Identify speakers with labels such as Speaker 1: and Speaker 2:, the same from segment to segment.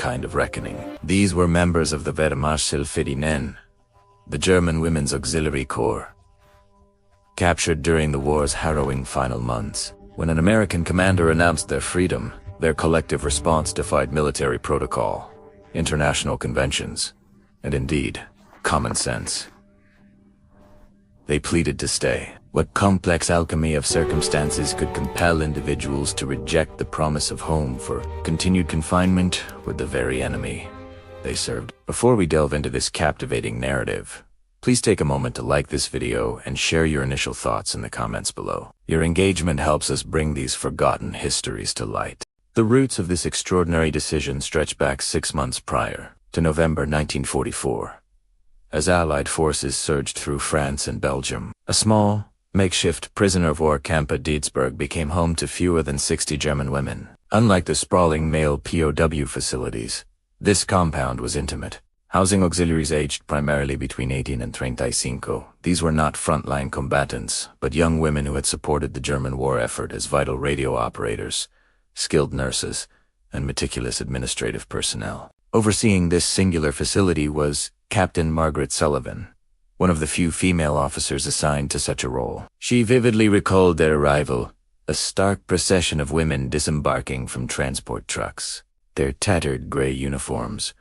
Speaker 1: kind of reckoning. These were members of the Wehrmachtshilfe, the German Women's Auxiliary Corps, captured during the war's harrowing final months. When an American commander announced their freedom, their collective response defied military protocol, international conventions, and indeed, common sense. They pleaded to stay. What complex alchemy of circumstances could compel individuals to reject the promise of home for continued confinement with the very enemy they served? Before we delve into this captivating narrative, please take a moment to like this video and share your initial thoughts in the comments below. Your engagement helps us bring these forgotten histories to light. The roots of this extraordinary decision stretch back 6 months prior, to November 1944, as Allied forces surged through France and Belgium. A small, makeshift prisoner of war camp at Dietzburg became home to fewer than 60 German women. Unlike the sprawling male POW facilities, this compound was intimate, housing auxiliaries aged primarily between 18 and 35. These were not frontline combatants, but young women who had supported the German war effort as vital radio operators, skilled nurses, and meticulous administrative personnel. Overseeing this singular facility was Captain Margaret Sullivan, one of the few female officers assigned to such a role. She vividly recalled their arrival, a stark procession of women disembarking from transport trucks, their tattered gray uniforms,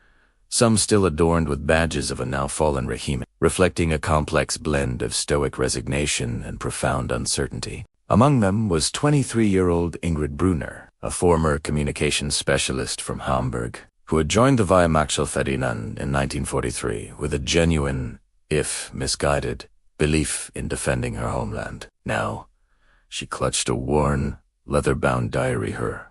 Speaker 1: some still adorned with badges of a now-fallen regime, reflecting a complex blend of stoic resignation and profound uncertainty. Among them was 23-year-old Ingrid Brunner, a former communications specialist from Hamburg, who had joined the Wehrmachtshilfe in 1943 with a genuine, if misguided, belief in defending her homeland. Now, she clutched a worn, leather-bound diary, her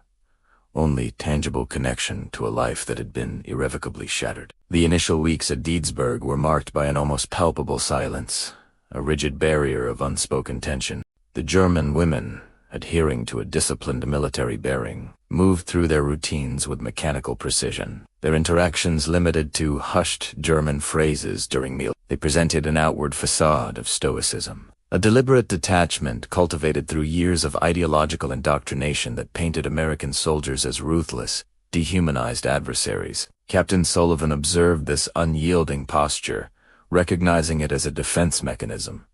Speaker 1: only tangible connection to a life that had been irrevocably shattered. The initial weeks at Dietzburg were marked by an almost palpable silence, a rigid barrier of unspoken tension. The German women, adhering to a disciplined military bearing, moved through their routines with mechanical precision. Their interactions limited to hushed German phrases during meals. They presented an outward facade of stoicism, a deliberate detachment cultivated through years of ideological indoctrination that painted American soldiers as ruthless, dehumanized adversaries. Captain Sullivan observed this unyielding posture, recognizing it as a defense mechanism,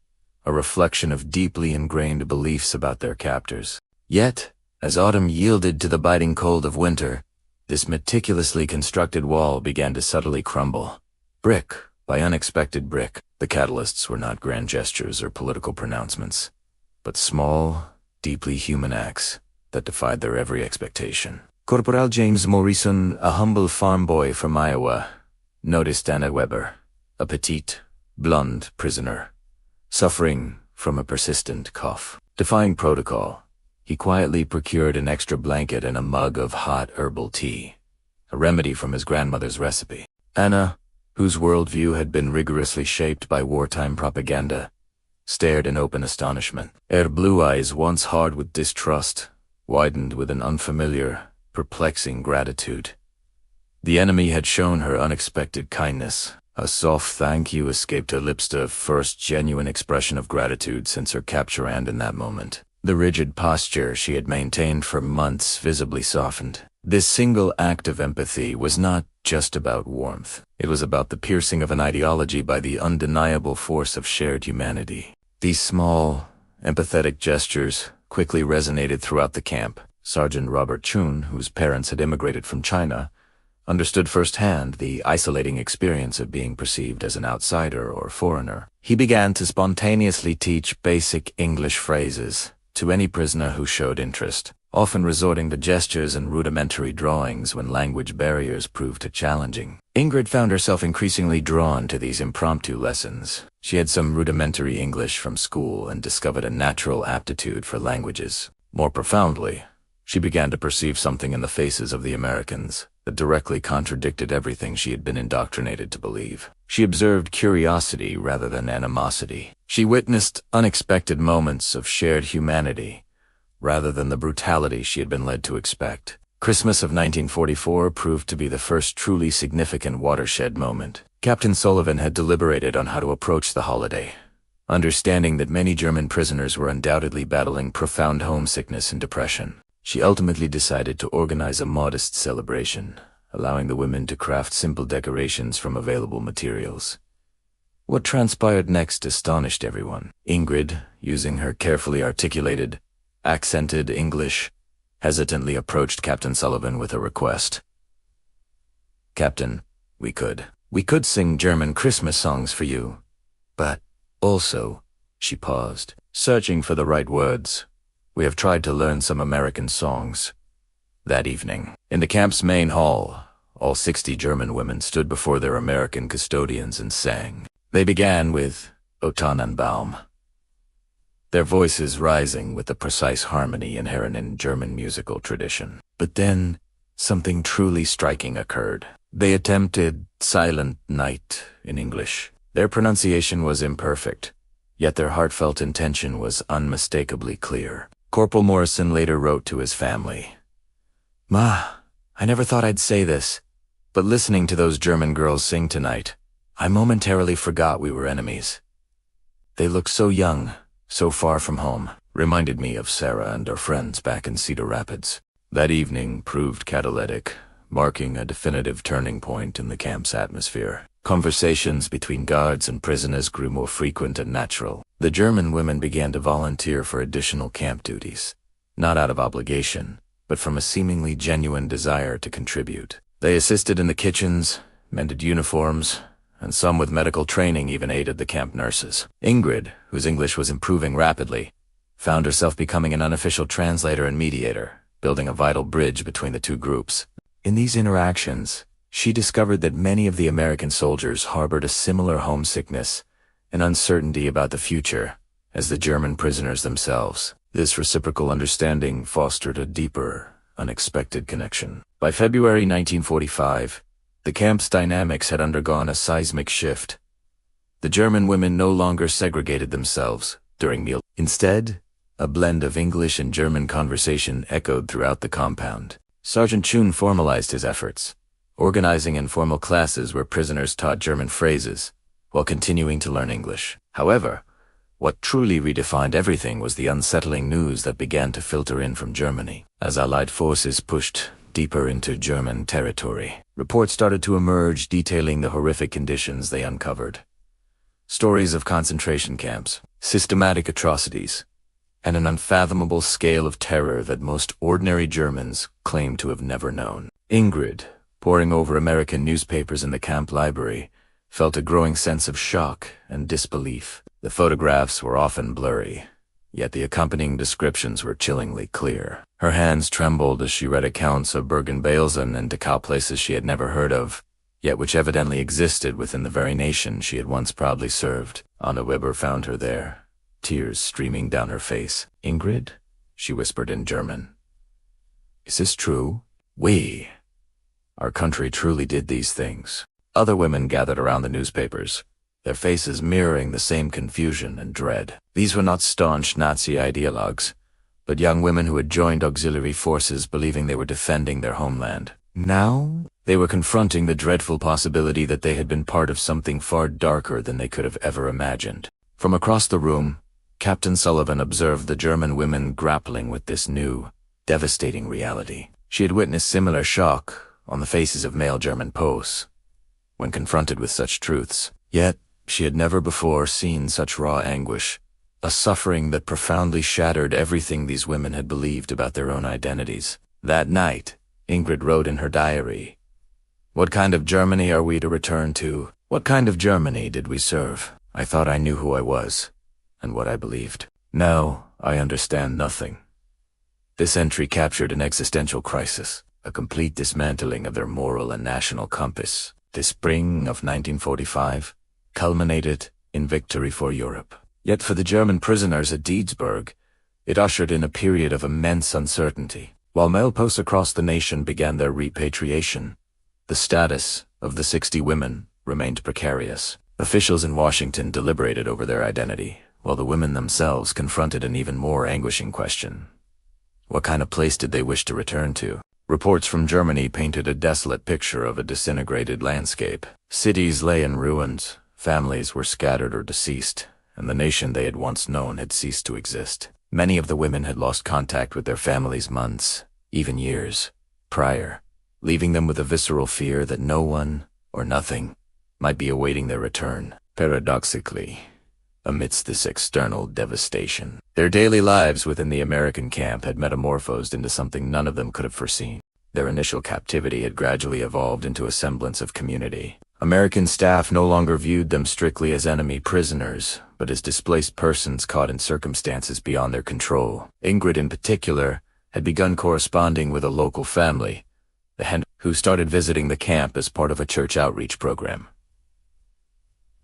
Speaker 1: a reflection of deeply ingrained beliefs about their captors. Yet, as autumn yielded to the biting cold of winter, this meticulously constructed wall began to subtly crumble, brick by unexpected brick. The catalysts were not grand gestures or political pronouncements, but small, deeply human acts that defied their every expectation. Corporal James Morrison, a humble farm boy from Iowa, noticed Anna Weber, a petite, blonde prisoner, suffering from a persistent cough. Defying protocol, he quietly procured an extra blanket and a mug of hot herbal tea, a remedy from his grandmother's recipe. Anna, whose worldview had been rigorously shaped by wartime propaganda, stared in open astonishment. Her blue eyes, once hard with distrust, widened with an unfamiliar, perplexing gratitude. The enemy had shown her unexpected kindness. A soft thank you escaped her lips, the first genuine expression of gratitude since her capture, and in that moment, the rigid posture she had maintained for months visibly softened. This single act of empathy was not just about warmth. It was about the piercing of an ideology by the undeniable force of shared humanity. These small, empathetic gestures quickly resonated throughout the camp. Sergeant Robert Chun, whose parents had immigrated from China, understood firsthand the isolating experience of being perceived as an outsider or foreigner. He began to spontaneously teach basic English phrases to any prisoner who showed interest, often resorting to gestures and rudimentary drawings when language barriers proved too challenging. Ingrid found herself increasingly drawn to these impromptu lessons. She had some rudimentary English from school and discovered a natural aptitude for languages. More profoundly, she began to perceive something in the faces of the Americans that directly contradicted everything she had been indoctrinated to believe. She observed curiosity rather than animosity. She witnessed unexpected moments of shared humanity rather than the brutality she had been led to expect. Christmas of 1944 proved to be the first truly significant watershed moment. Captain Sullivan had deliberated on how to approach the holiday, understanding that many German prisoners were undoubtedly battling profound homesickness and depression. She ultimately decided to organize a modest celebration, allowing the women to craft simple decorations from available materials. What transpired next astonished everyone. Ingrid, using her carefully articulated, accented English, hesitantly approached Captain Sullivan with a request. "Captain, we could sing German Christmas songs for you. But also," she paused, searching for the right words, "we have tried to learn some American songs." That evening, in the camp's main hall, all 60 German women stood before their American custodians and sang. They began with O Tannenbaum, their voices rising with the precise harmony inherent in German musical tradition. But then, something truly striking occurred. They attempted Silent Night in English. Their pronunciation was imperfect, yet their heartfelt intention was unmistakably clear. Corporal Morrison later wrote to his family, "Ma, I never thought I'd say this, but listening to those German girls sing tonight, I momentarily forgot we were enemies. They looked so young, so far from home, reminded me of Sarah and her friends back in Cedar Rapids." That evening proved catalytic, marking a definitive turning point in the camp's atmosphere. Conversations between guards and prisoners grew more frequent and natural. The German women began to volunteer for additional camp duties, not out of obligation, but from a seemingly genuine desire to contribute. They assisted in the kitchens, mended uniforms, and some with medical training even aided the camp nurses. Ingrid, whose English was improving rapidly, found herself becoming an unofficial translator and mediator, building a vital bridge between the two groups. In these interactions, she discovered that many of the American soldiers harbored a similar homesickness and uncertainty about the future as the German prisoners themselves. This reciprocal understanding fostered a deeper, unexpected connection. By February 1945, the camp's dynamics had undergone a seismic shift. The German women no longer segregated themselves during meal. Instead, a blend of English and German conversation echoed throughout the compound. Sergeant Chun formalized his efforts, organizing informal classes where prisoners taught German phrases while continuing to learn English. However, what truly redefined everything was the unsettling news that began to filter in from Germany. As Allied forces pushed deeper into German territory, reports started to emerge detailing the horrific conditions they uncovered. Stories of concentration camps, systematic atrocities, and an unfathomable scale of terror that most ordinary Germans claimed to have never known. Ingrid, poring over American newspapers in the camp library, felt a growing sense of shock and disbelief. The photographs were often blurry, yet the accompanying descriptions were chillingly clear. Her hands trembled as she read accounts of Bergen-Belsen and Dachau, places she had never heard of, yet which evidently existed within the very nation she had once proudly served. Anna Weber found her there, tears streaming down her face. "Ingrid?" she whispered in German. "Is this true? Our country truly did these things." Other women gathered around the newspapers, their faces mirroring the same confusion and dread. These were not staunch Nazi ideologues, but young women who had joined auxiliary forces believing they were defending their homeland. Now, they were confronting the dreadful possibility that they had been part of something far darker than they could have ever imagined. From across the room, Captain Sullivan observed the German women grappling with this new, devastating reality. She had witnessed similar shock on the faces of male German posts when confronted with such truths. Yet, she had never before seen such raw anguish, a suffering that profoundly shattered everything these women had believed about their own identities. That night, Ingrid wrote in her diary, "What kind of Germany are we to return to? What kind of Germany did we serve? I thought I knew who I was, and what I believed. Now, I understand nothing." This entry captured an existential crisis, a complete dismantling of their moral and national compass. The spring of 1945 culminated in victory for Europe. Yet for the German prisoners at Deedsburg, it ushered in a period of immense uncertainty. While mailposts across the nation began their repatriation, the status of the 60 women remained precarious. Officials in Washington deliberated over their identity, while the women themselves confronted an even more anguishing question. What kind of place did they wish to return to? Reports from Germany painted a desolate picture of a disintegrated landscape. Cities lay in ruins, families were scattered or deceased, and the nation they had once known had ceased to exist. Many of the women had lost contact with their families months, even years, prior, leaving them with a visceral fear that no one, or nothing, might be awaiting their return. Paradoxically, amidst this external devastation, their daily lives within the American camp had metamorphosed into something none of them could have foreseen. Their initial captivity had gradually evolved into a semblance of community. American staff no longer viewed them strictly as enemy prisoners, but as displaced persons caught in circumstances beyond their control. Ingrid, in particular, had begun corresponding with a local family, who started visiting the camp as part of a church outreach program.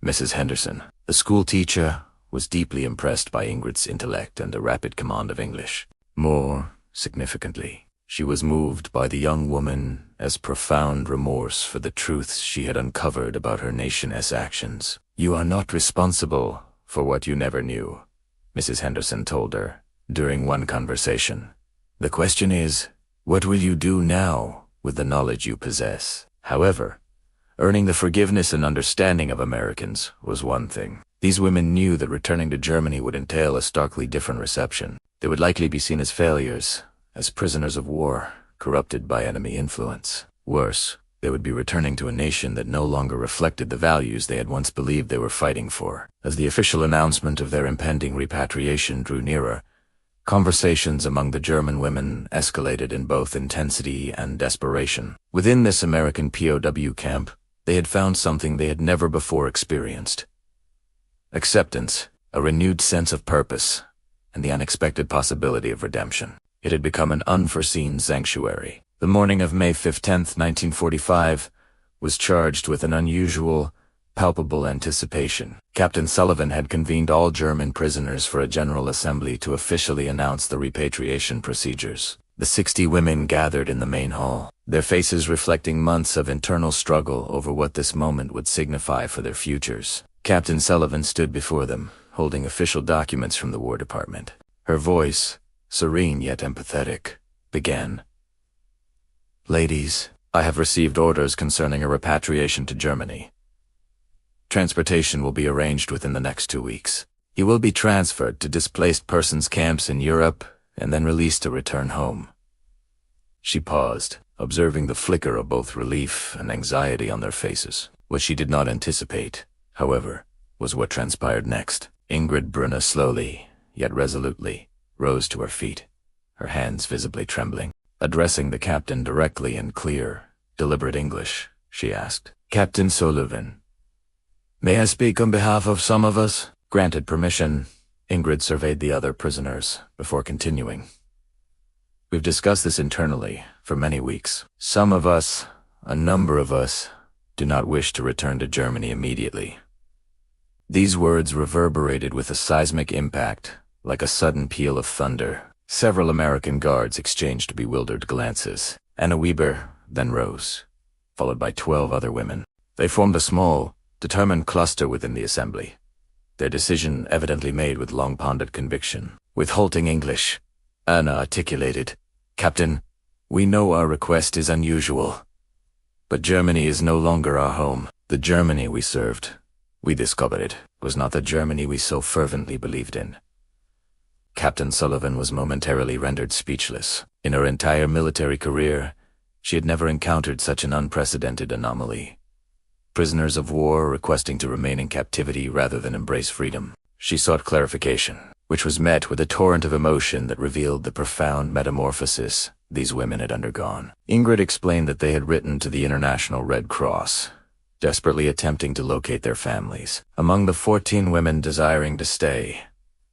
Speaker 1: Mrs. Henderson, the school teacher, was deeply impressed by Ingrid's intellect and a rapid command of English. More significantly, she was moved by the young woman's profound remorse for the truths she had uncovered about her nation's actions. "You are not responsible for what you never knew," Mrs. Henderson told her during one conversation. "The question is, what will you do now with the knowledge you possess?" However, earning the forgiveness and understanding of Americans was one thing. These women knew that returning to Germany would entail a starkly different reception. They would likely be seen as failures, as prisoners of war, corrupted by enemy influence. Worse, they would be returning to a nation that no longer reflected the values they had once believed they were fighting for. As the official announcement of their impending repatriation drew nearer, conversations among the German women escalated in both intensity and desperation. Within this American POW camp, they had found something they had never before experienced: acceptance, a renewed sense of purpose, and the unexpected possibility of redemption. It had become an unforeseen sanctuary. The morning of May 15, 1945, was charged with an unusual, palpable anticipation. Captain Sullivan had convened all German prisoners for a general assembly to officially announce the repatriation procedures. The 60 women gathered in the main hall, their faces reflecting months of internal struggle over what this moment would signify for their futures. Captain Sullivan stood before them, holding official documents from the War Department. Her voice, serene yet empathetic, began. "Ladies, I have received orders concerning a repatriation to Germany. Transportation will be arranged within the next 2 weeks. You will be transferred to displaced persons camps in Europe and then released to return home." She paused, observing the flicker of both relief and anxiety on their faces. What she did not anticipate, however, was what transpired next. Ingrid Brunner slowly, yet resolutely, rose to her feet, her hands visibly trembling. Addressing the captain directly in clear, deliberate English, she asked, "Captain Sullivan, may I speak on behalf of some of us?" Granted permission, Ingrid surveyed the other prisoners before continuing. "We've discussed this internally for many weeks. Some of us, a number of us, do not wish to return to Germany immediately." These words reverberated with a seismic impact, like a sudden peal of thunder. Several American guards exchanged bewildered glances. Anna Weber then rose, followed by 12 other women. They formed a small, determined cluster within the assembly, their decision evidently made with long-pondered conviction. With halting English, Anna articulated, "Captain, we know our request is unusual, but Germany is no longer our home. The Germany we served, we discovered, was not the Germany we so fervently believed in." Captain Sullivan was momentarily rendered speechless. In her entire military career, she had never encountered such an unprecedented anomaly. Prisoners of war requesting to remain in captivity rather than embrace freedom. She sought clarification, which was met with a torrent of emotion that revealed the profound metamorphosis these women had undergone. Ingrid explained that they had written to the International Red Cross, desperately attempting to locate their families. Among the 14 women desiring to stay,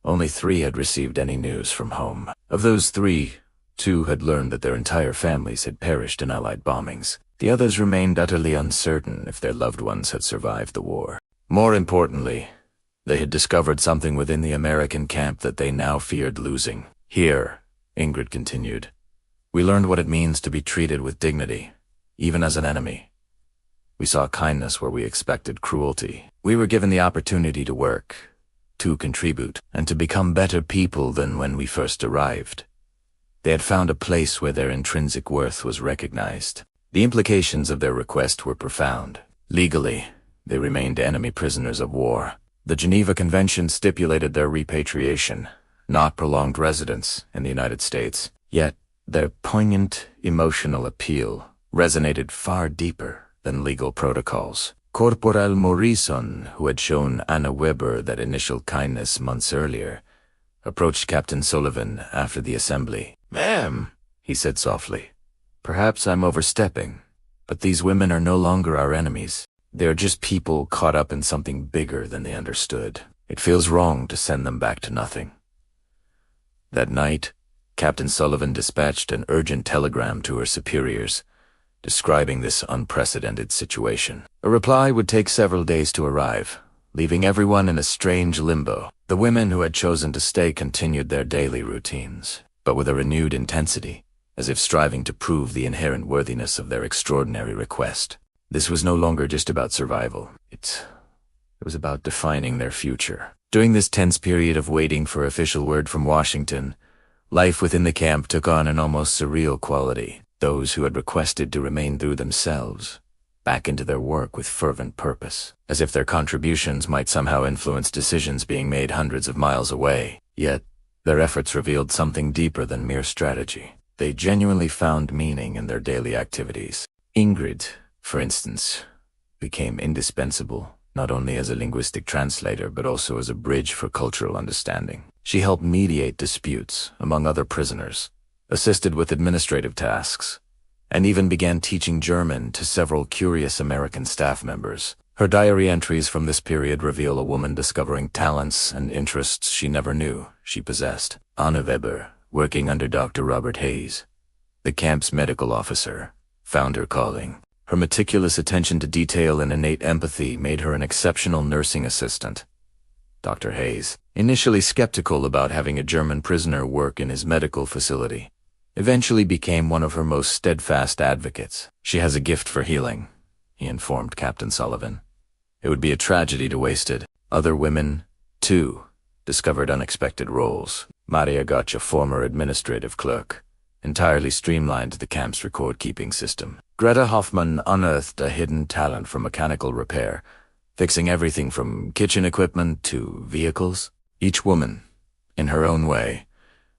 Speaker 1: only 3 had received any news from home. Of those 3, 2 had learned that their entire families had perished in Allied bombings. The others remained utterly uncertain if their loved ones had survived the war. More importantly, they had discovered something within the American camp that they now feared losing. "Here," Ingrid continued, "we learned what it means to be treated with dignity, even as an enemy. We saw kindness where we expected cruelty. We were given the opportunity to work, to contribute, and to become better people than when we first arrived. They had found a place where their intrinsic worth was recognized." The implications of their request were profound. Legally, they remained enemy prisoners of war. The Geneva Convention stipulated their repatriation, not prolonged residence in the United States. Yet, their poignant, emotional appeal resonated far deeper than legal protocols. Corporal Morrison, who had shown Anna Weber that initial kindness months earlier, approached Captain Sullivan after the assembly. "Ma'am," he said softly, "perhaps I'm overstepping, but these women are no longer our enemies. They are just people caught up in something bigger than they understood. It feels wrong to send them back to nothing." That night, Captain Sullivan dispatched an urgent telegram to her superiors, describing this unprecedented situation. A reply would take several days to arrive, leaving everyone in a strange limbo. The women who had chosen to stay continued their daily routines, but with a renewed intensity, as if striving to prove the inherent worthiness of their extraordinary request. This was no longer just about survival. It was about defining their future. During this tense period of waiting for official word from Washington, life within the camp took on an almost surreal quality. Those who had requested to remain threw themselves back into their work with fervent purpose, as if their contributions might somehow influence decisions being made hundreds of miles away. Yet, their efforts revealed something deeper than mere strategy. They genuinely found meaning in their daily activities. Ingrid, for instance, became indispensable, not only as a linguistic translator but also as a bridge for cultural understanding. She helped mediate disputes among other prisoners, assisted with administrative tasks, and even began teaching German to several curious American staff members. Her diary entries from this period reveal a woman discovering talents and interests she never knew she possessed. Anna Weber, working under Dr. Robert Hayes, the camp's medical officer, found her calling. Her meticulous attention to detail and innate empathy made her an exceptional nursing assistant. Dr. Hayes, initially skeptical about having a German prisoner work in his medical facility, eventually became one of her most steadfast advocates. "She has a gift for healing," he informed Captain Sullivan. "It would be a tragedy to waste it." Other women, too, discovered unexpected roles. Maria Gotcha, former administrative clerk, entirely streamlined the camp's record-keeping system. Greta Hoffman unearthed a hidden talent for mechanical repair, fixing everything from kitchen equipment to vehicles. Each woman, in her own way,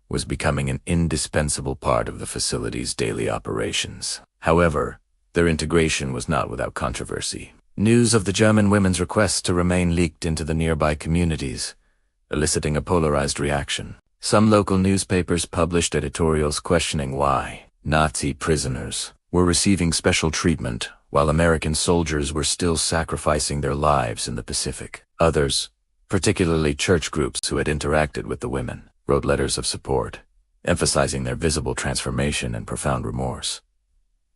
Speaker 1: was becoming an indispensable part of the facility's daily operations. However, their integration was not without controversy. News of the German women's requests to remain leaked into the nearby communities, eliciting a polarized reaction. Some local newspapers published editorials questioning why Nazi prisoners were receiving special treatment while American soldiers were still sacrificing their lives in the Pacific. Others, particularly church groups who had interacted with the women, wrote letters of support, emphasizing their visible transformation and profound remorse.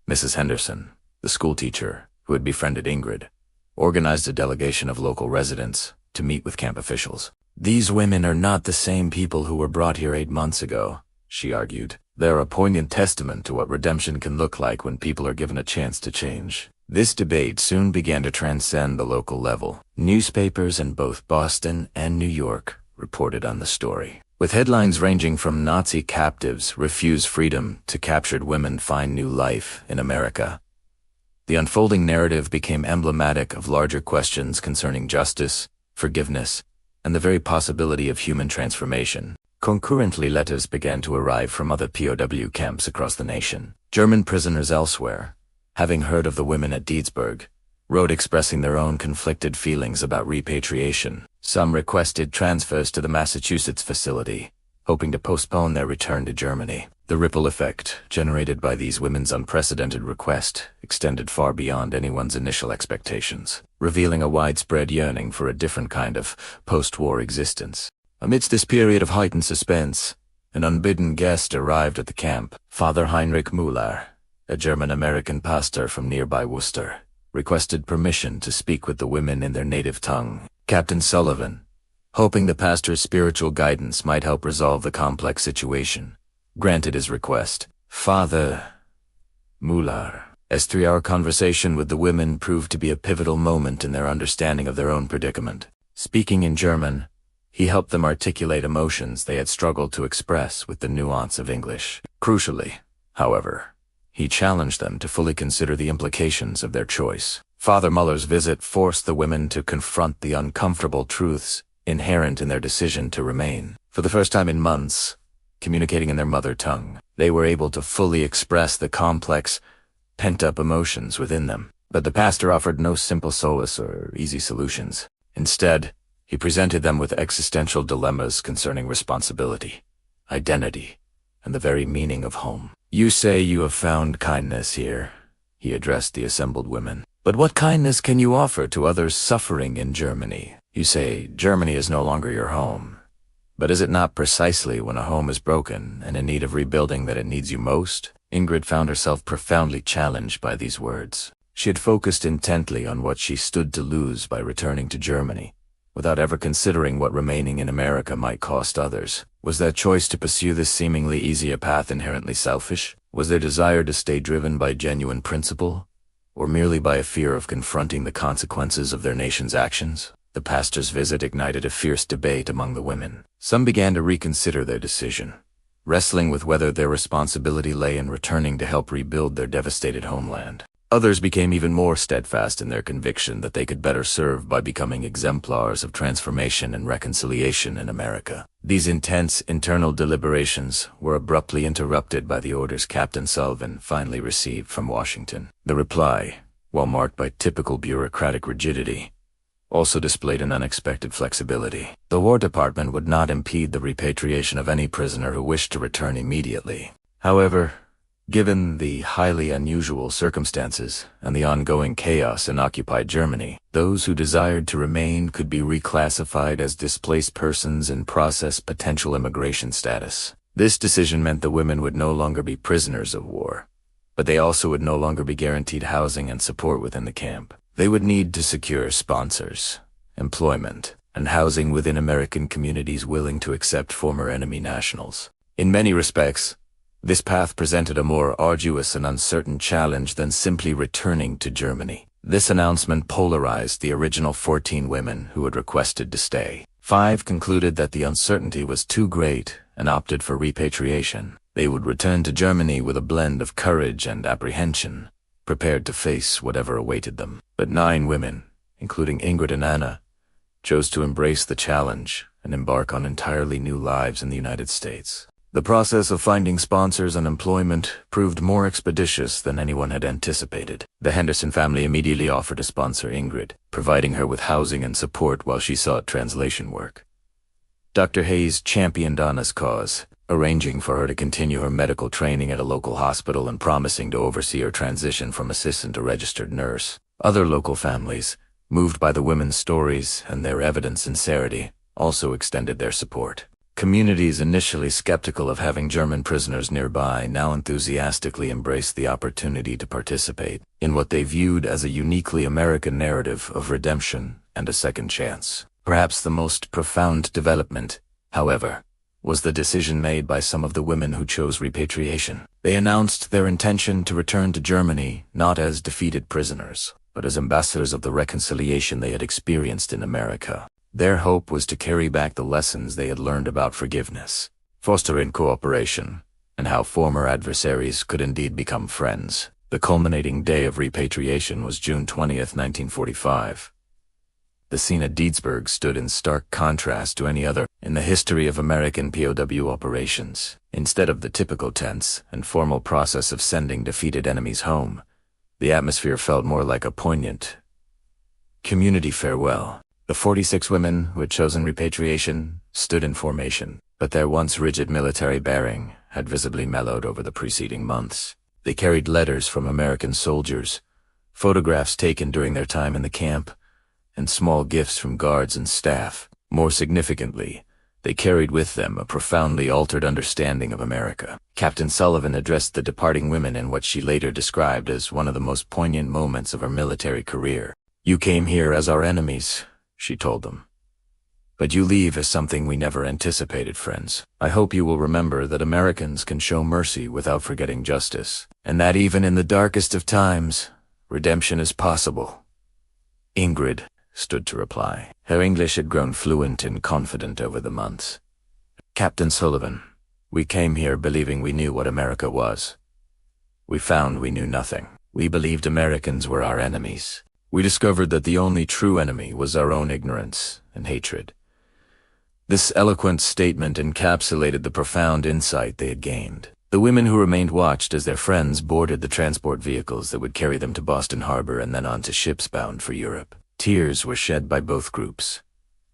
Speaker 1: Mrs. Henderson, the schoolteacher who had befriended Ingrid, organized a delegation of local residents to meet with camp officials. "These women are not the same people who were brought here 8 months ago," she argued. "They're a poignant testament to what redemption can look like when people are given a chance to change." This debate soon began to transcend the local level. Newspapers in both Boston and New York reported on the story, with headlines ranging from "Nazi captives refuse freedom" to "Captured women find new life in America." The unfolding narrative became emblematic of larger questions concerning justice, forgiveness, and the very possibility of human transformation. Concurrently, letters began to arrive from other POW camps across the nation. German prisoners elsewhere, having heard of the women at Deedsburg, wrote expressing their own conflicted feelings about repatriation. Some requested transfers to the Massachusetts facility, hoping to postpone their return to Germany. The ripple effect generated by these women's unprecedented request extended far beyond anyone's initial expectations, revealing a widespread yearning for a different kind of post-war existence. Amidst this period of heightened suspense, an unbidden guest arrived at the camp. Father Heinrich Müller, a German-American pastor from nearby Worcester, requested permission to speak with the women in their native tongue. Captain Sullivan, hoping the pastor's spiritual guidance might help resolve the complex situation, granted his request. Father Müller's 3-hour conversation with the women proved to be a pivotal moment in their understanding of their own predicament. Speaking in German, he helped them articulate emotions they had struggled to express with the nuance of English. Crucially, however, he challenged them to fully consider the implications of their choice. Father Muller's visit forced the women to confront the uncomfortable truths inherent in their decision to remain. For the first time in months, communicating in their mother tongue, they were able to fully express the complex, pent-up emotions within them. But the pastor offered no simple solace or easy solutions. Instead, he presented them with existential dilemmas concerning responsibility, identity, and the very meaning of home. "You say you have found kindness here," he addressed the assembled women. "But what kindness can you offer to others suffering in Germany? You say Germany is no longer your home. But is it not precisely when a home is broken and in need of rebuilding that it needs you most?" Ingrid found herself profoundly challenged by these words. She had focused intently on what she stood to lose by returning to Germany, without ever considering what remaining in America might cost others. Was that choice to pursue this seemingly easier path inherently selfish? Was their desire to stay driven by genuine principle, or merely by a fear of confronting the consequences of their nation's actions? The pastor's visit ignited a fierce debate among the women. Some began to reconsider their decision, wrestling with whether their responsibility lay in returning to help rebuild their devastated homeland. Others became even more steadfast in their conviction that they could better serve by becoming exemplars of transformation and reconciliation in America. These intense internal deliberations were abruptly interrupted by the orders Captain Sullivan finally received from Washington. The reply, while marked by typical bureaucratic rigidity, also displayed an unexpected flexibility. The War Department would not impede the repatriation of any prisoner who wished to return immediately. However, given the highly unusual circumstances and the ongoing chaos in occupied Germany, those who desired to remain could be reclassified as displaced persons and process potential immigration status. This decision meant the women would no longer be prisoners of war, but they also would no longer be guaranteed housing and support within the camp. They would need to secure sponsors, employment, and housing within American communities willing to accept former enemy nationals. In many respects, this path presented a more arduous and uncertain challenge than simply returning to Germany. This announcement polarized the original 14 women who had requested to stay. 5 concluded that the uncertainty was too great and opted for repatriation. They would return to Germany with a blend of courage and apprehension, prepared to face whatever awaited them. But 9 women, including Ingrid and Anna, chose to embrace the challenge and embark on entirely new lives in the United States. The process of finding sponsors and employment proved more expeditious than anyone had anticipated. The Henderson family immediately offered to sponsor Ingrid, providing her with housing and support while she sought translation work. Dr. Hayes championed Anna's cause, arranging for her to continue her medical training at a local hospital and promising to oversee her transition from assistant to registered nurse. Other local families, moved by the women's stories and their evident sincerity, also extended their support. Communities initially skeptical of having German prisoners nearby now enthusiastically embraced the opportunity to participate in what they viewed as a uniquely American narrative of redemption and a second chance. Perhaps the most profound development, however, was the decision made by some of the women who chose repatriation. They announced their intention to return to Germany not as defeated prisoners, but as ambassadors of the reconciliation they had experienced in America. Their hope was to carry back the lessons they had learned about forgiveness, fostering cooperation, and how former adversaries could indeed become friends. The culminating day of repatriation was June 20th, 1945. The scene at Deedsburg stood in stark contrast to any other in the history of American POW operations. Instead of the typical tense and formal process of sending defeated enemies home, the atmosphere felt more like a poignant community farewell. The 46 women who had chosen repatriation stood in formation, but their once rigid military bearing had visibly mellowed over the preceding months. They carried letters from American soldiers, photographs taken during their time in the camp, and small gifts from guards and staff. More significantly, they carried with them a profoundly altered understanding of America. Captain Sullivan addressed the departing women in what she later described as one of the most poignant moments of her military career. "You came here as our enemies," she told them. "But you leave as something we never anticipated, friends. I hope you will remember that Americans can show mercy without forgetting justice, and that even in the darkest of times, redemption is possible." Ingrid stood to reply. Her English had grown fluent and confident over the months. "Captain Sullivan, we came here believing we knew what America was. We found we knew nothing. We believed Americans were our enemies. We discovered that the only true enemy was our own ignorance and hatred." This eloquent statement encapsulated the profound insight they had gained. The women who remained watched as their friends boarded the transport vehicles that would carry them to Boston Harbor and then on to ships bound for Europe. Tears were shed by both groups,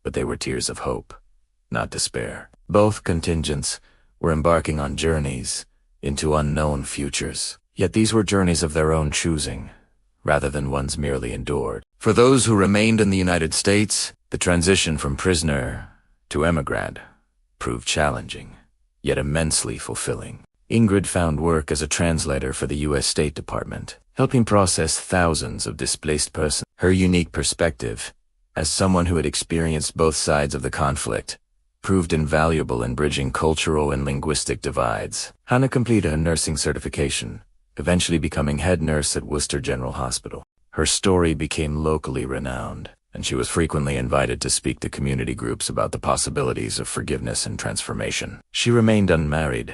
Speaker 1: but they were tears of hope, not despair. Both contingents were embarking on journeys into unknown futures. Yet these were journeys of their own choosing, rather than ones merely endured. For those who remained in the United States, the transition from prisoner to emigrant proved challenging, yet immensely fulfilling. Ingrid found work as a translator for the U.S. State Department, helping process thousands of displaced persons. Her unique perspective, as someone who had experienced both sides of the conflict, proved invaluable in bridging cultural and linguistic divides. Hannah completed a nursing certification, eventually becoming head nurse at Worcester General Hospital. Her story became locally renowned, and she was frequently invited to speak to community groups about the possibilities of forgiveness and transformation. She remained unmarried,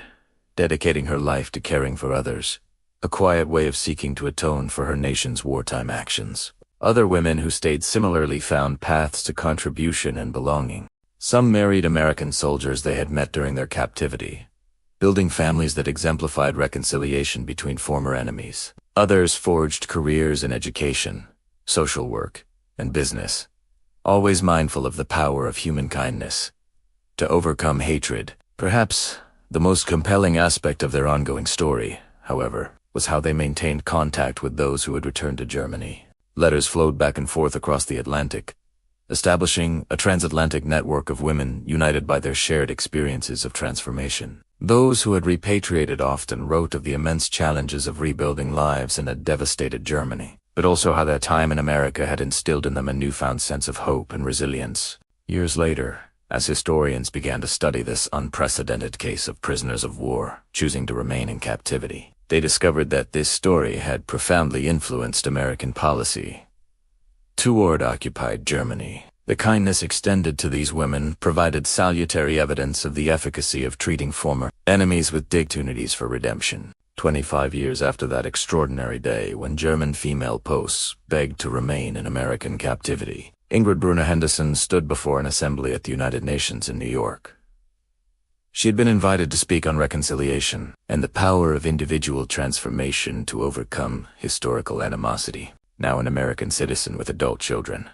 Speaker 1: dedicating her life to caring for others, a quiet way of seeking to atone for her nation's wartime actions. Other women who stayed similarly found paths to contribution and belonging. Some married American soldiers they had met during their captivity, building families that exemplified reconciliation between former enemies. Others forged careers in education, social work, and business, always mindful of the power of human kindness to overcome hatred. Perhaps the most compelling aspect of their ongoing story, however, was how they maintained contact with those who had returned to Germany. Letters flowed back and forth across the Atlantic, establishing a transatlantic network of women united by their shared experiences of transformation. Those who had repatriated often wrote of the immense challenges of rebuilding lives in a devastated Germany, but also how their time in America had instilled in them a newfound sense of hope and resilience. Years later, as historians began to study this unprecedented case of prisoners of war choosing to remain in captivity, they discovered that this story had profoundly influenced American policy toward occupied Germany. The kindness extended to these women provided salutary evidence of the efficacy of treating former enemies with opportunities for redemption. 25 years after that extraordinary day when German female posts begged to remain in American captivity, Ingrid Brunner Henderson stood before an assembly at the United Nations in New York. She had been invited to speak on reconciliation and the power of individual transformation to overcome historical animosity. Now an American citizen with adult children,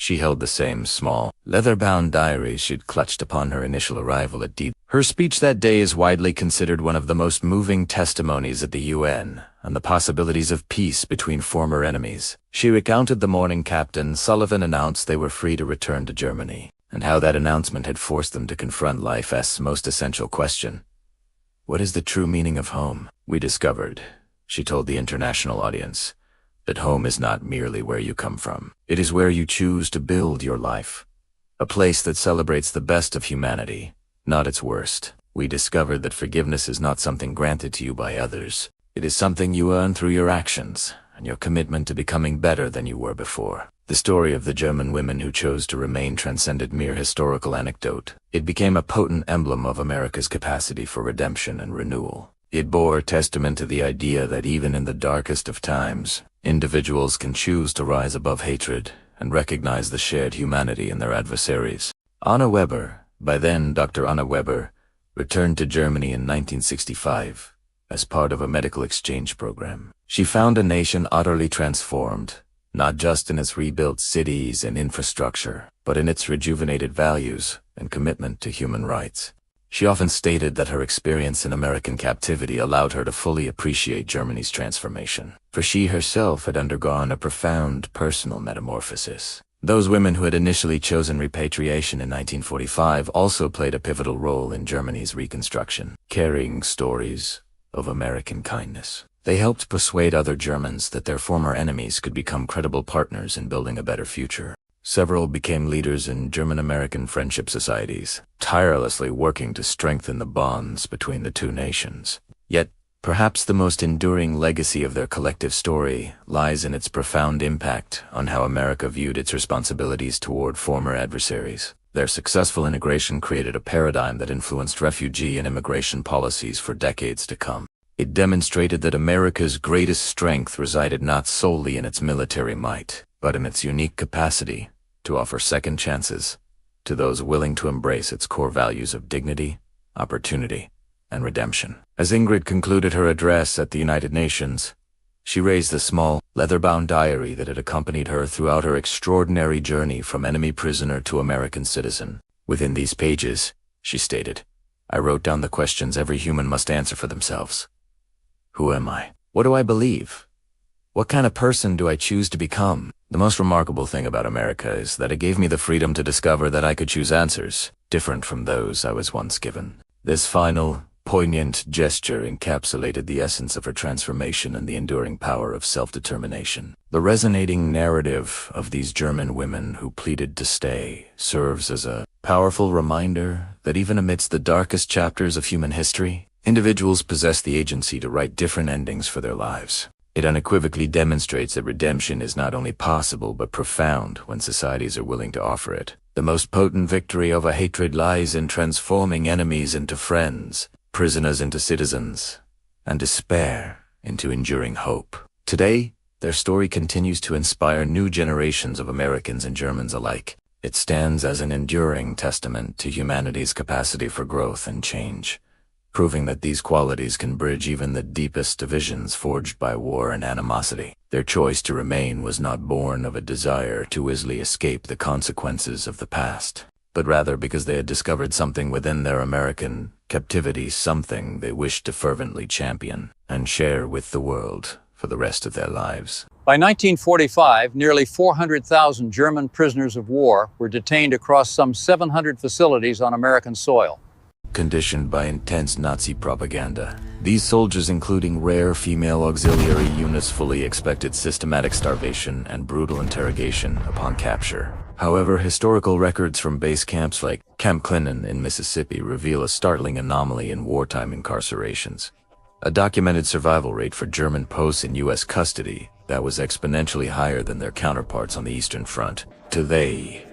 Speaker 1: she held the same small, leather-bound diary she'd clutched upon her initial arrival at D. Her speech that day is widely considered one of the most moving testimonies at the UN on the possibilities of peace between former enemies. She recounted the morning Captain Sullivan announced they were free to return to Germany, and how that announcement had forced them to confront life's most essential question. What is the true meaning of home? We discovered, she told the international audience, that home is not merely where you come from. It is where you choose to build your life. A place that celebrates the best of humanity, not its worst. We discovered that forgiveness is not something granted to you by others. It is something you earn through your actions and your commitment to becoming better than you were before. The story of the German women who chose to remain transcended mere historical anecdote. It became a potent emblem of America's capacity for redemption and renewal. It bore testament to the idea that even in the darkest of times, individuals can choose to rise above hatred and recognize the shared humanity in their adversaries. Anna Weber, by then Dr. Anna Weber, returned to Germany in 1965 as part of a medical exchange program. She found a nation utterly transformed, not just in its rebuilt cities and infrastructure, but in its rejuvenated values and commitment to human rights. She often stated that her experience in American captivity allowed her to fully appreciate Germany's transformation, for she herself had undergone a profound personal metamorphosis. Those women who had initially chosen repatriation in 1945 also played a pivotal role in Germany's reconstruction, carrying stories of American kindness. They helped persuade other Germans that their former enemies could become credible partners in building a better future. Several became leaders in German-American friendship societies, tirelessly working to strengthen the bonds between the two nations. Yet, perhaps the most enduring legacy of their collective story lies in its profound impact on how America viewed its responsibilities toward former adversaries. Their successful integration created a paradigm that influenced refugee and immigration policies for decades to come. It demonstrated that America's greatest strength resided not solely in its military might, but in its unique capacity to offer second chances to those willing to embrace its core values of dignity, opportunity, and redemption. As Ingrid concluded her address at the United Nations, she raised the small, leather-bound diary that had accompanied her throughout her extraordinary journey from enemy prisoner to American citizen. Within these pages, she stated, I wrote down the questions every human must answer for themselves. Who am I? What do I believe? What kind of person do I choose to become? The most remarkable thing about America is that it gave me the freedom to discover that I could choose answers different from those I was once given. This final, poignant gesture encapsulated the essence of her transformation and the enduring power of self-determination. The resonating narrative of these German women who pleaded to stay serves as a powerful reminder that even amidst the darkest chapters of human history, individuals possess the agency to write different endings for their lives. It unequivocally demonstrates that redemption is not only possible but profound when societies are willing to offer it. The most potent victory over hatred lies in transforming enemies into friends, prisoners into citizens, and despair into enduring hope. Today, their story continues to inspire new generations of Americans and Germans alike. It stands as an enduring testament to humanity's capacity for growth and change, proving that these qualities can bridge even the deepest divisions forged by war and animosity. Their choice to remain was not born of a desire to easily escape the consequences of the past, but rather because they had discovered something within their American captivity, something they wished to fervently champion and share with the world for the rest of their lives.
Speaker 2: By 1945, nearly 400,000 German prisoners of war were detained across some 700 facilities on American soil.
Speaker 1: Conditioned by intense Nazi propaganda, these soldiers, including rare female auxiliary units, fully expected systematic starvation and brutal interrogation upon capture. However, historical records from base camps like Camp Clinton in Mississippi reveal a startling anomaly in wartime incarcerations. A documented survival rate for German posts in U.S. custody that was exponentially higher than their counterparts on the Eastern Front. Today,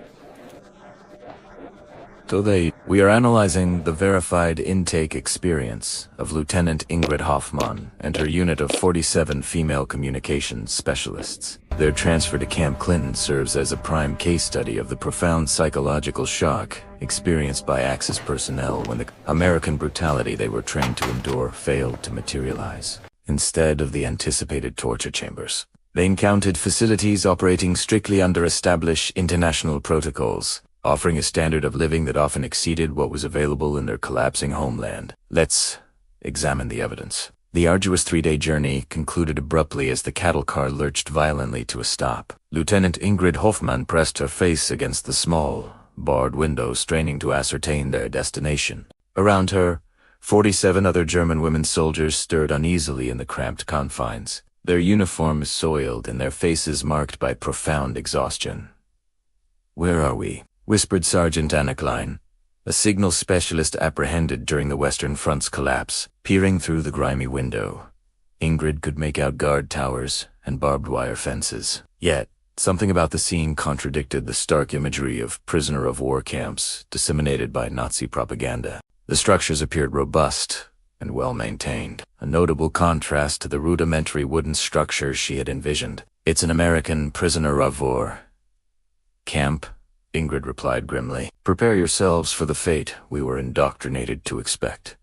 Speaker 1: we are analyzing the verified intake experience of Lieutenant Ingrid Hoffmann and her unit of 47 female communications specialists. Their transfer to Camp Clinton serves as a prime case study of the profound psychological shock experienced by Axis personnel when the American brutality they were trained to endure failed to materialize. Instead of the anticipated torture chambers, they encountered facilities operating strictly under established international protocols, offering a standard of living that often exceeded what was available in their collapsing homeland. Let's examine the evidence. The arduous 3-day journey concluded abruptly as the cattle car lurched violently to a stop. Lieutenant Ingrid Hoffmann pressed her face against the small, barred window, straining to ascertain their destination. Around her, 47 other German women soldiers stirred uneasily in the cramped confines, their uniforms soiled and their faces marked by profound exhaustion. "Where are we?" whispered Sergeant Anna Klein, a signal specialist apprehended during the Western Front's collapse. Peering through the grimy window, Ingrid could make out guard towers and barbed wire fences. Yet, something about the scene contradicted the stark imagery of prisoner of war camps disseminated by Nazi propaganda. The structures appeared robust and well-maintained, a notable contrast to the rudimentary wooden structures she had envisioned. "It's an American prisoner of war camp," Ingrid replied grimly. "Prepare yourselves for the fate we were indoctrinated to expect."